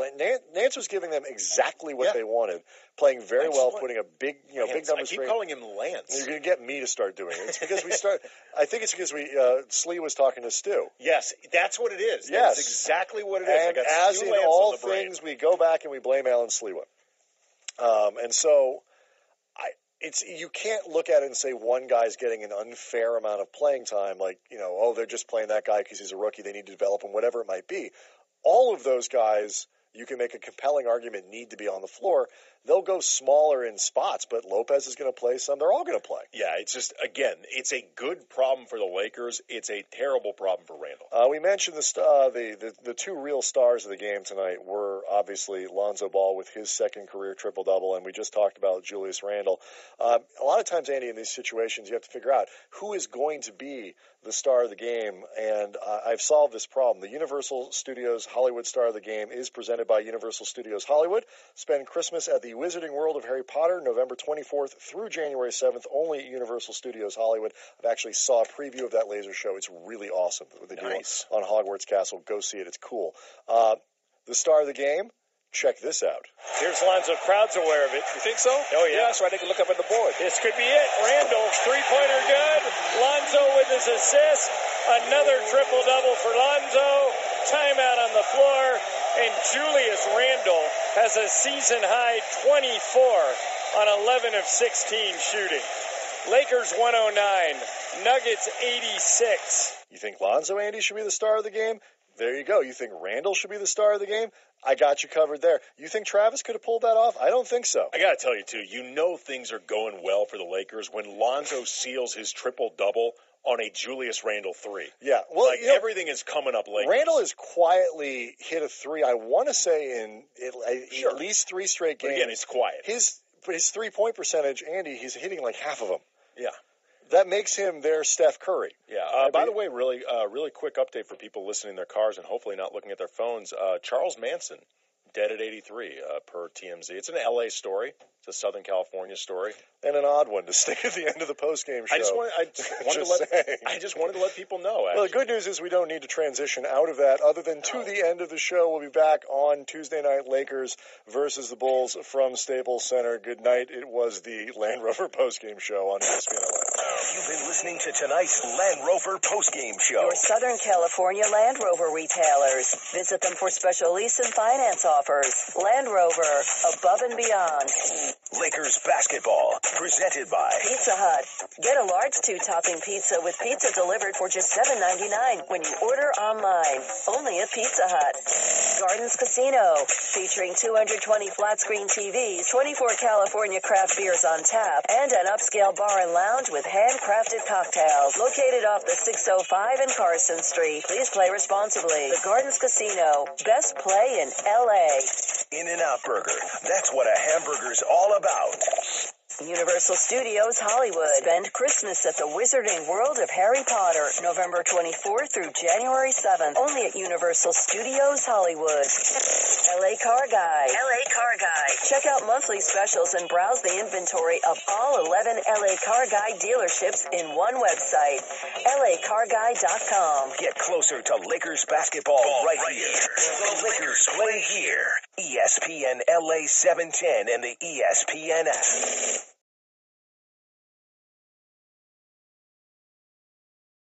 Nance was giving them exactly what they wanted, playing very well, putting a big numbers. I keep calling him Lance. You're going to get me to start doing it. It's because I think it's because Slee was talking to Stu. Yes, that's what it is. Yes, that's exactly what it is. And as in all things, we go back and we blame Alan Sleewa. And so you can't look at it and say one guy's getting an unfair amount of playing time, like, they're just playing that guy because he's a rookie, they need to develop him, whatever it might be. All of those guys, you can make a compelling argument, need to be on the floor. They'll go smaller in spots, but Lopez is going to play some. They're all going to play. Yeah, it's just, again, it's a good problem for the Lakers. It's a terrible problem for Randall. We mentioned the two real stars of the game tonight were obviously Lonzo Ball with his second career triple-double, and we just talked about Julius Randle. A lot of times, Andy, in these situations, you have to figure out who is going to be the star of the game, and I've solved this problem. The Universal Studios Hollywood Star of the Game is presented by Universal Studios Hollywood. Spend Christmas at the Wizarding World of Harry Potter, November 24th through January 7th, only at Universal Studios Hollywood. I've actually saw a preview of that laser show. It's really awesome what they do on Hogwarts Castle. Go see it. It's cool. The star of the game, check this out. Here's Lonzo. Crowd's aware of it. You think so? Oh, yeah. That's right. They can look up at the board. This could be it. Randall, three-pointer good. Lonzo with his assist. Another triple-double for Lonzo. Timeout on the floor. And Julius Randle has a season-high 24 on 11 of 16 shooting. Lakers 109. Nuggets 86. You think Lonzo, Andy, should be the star of the game? There you go. You think Randall should be the star of the game? I got you covered there. You think Travis could have pulled that off? I don't think so. I got to tell you, too, things are going well for the Lakers when Lonzo seals his triple-double on a Julius Randle three. Yeah. Well, everything is coming up Lakers. Randle has quietly hit a three, I want to say, in at least 3 straight games. But again, it's quiet. His 3-point percentage, Andy, he's hitting like half of them. Yeah. That makes him their Steph Curry. Yeah. By the way, really quick update for people listening in their cars and hopefully not looking at their phones. Charles Manson, dead at 83, per TMZ. It's an L.A. story. It's a Southern California story. And an odd one to stick at the end of the postgame show. I just wanted to let people know, actually. Well, the good news is we don't need to transition out of that other than to the end of the show. We'll be back on Tuesday night, Lakers versus the Bulls from Staples Center. Good night. It was the Land Rover postgame show on ESPN LA. You've been listening to tonight's Land Rover postgame show. Your Southern California Land Rover retailers. Visit them for special lease and finance offers. Land Rover, above and beyond. Lakers basketball, presented by Pizza Hut. Get a large 2-topping pizza with pizza delivered for just $7.99 when you order online. Only at Pizza Hut. Gardens Casino, featuring 220 flat-screen TVs, 24 California craft beers on tap, and an upscale bar and lounge with handcrafted cocktails. Located off the 605 and Carson Street. Please play responsibly. The Gardens Casino, best play in L.A. In-N-Out Burger. That's what a hamburger's all about. Universal Studios Hollywood. Spend Christmas at the Wizarding World of Harry Potter, November 24th through January 7th. Only at Universal Studios Hollywood. LA Car Guy. LA Car Guy. Check out monthly specials and browse the inventory of all 11 LA Car Guy dealerships in one website. LACarGuy.com. Get closer to Lakers basketball right here. The Lakers play here. ESPN LA 710 and the ESPN app.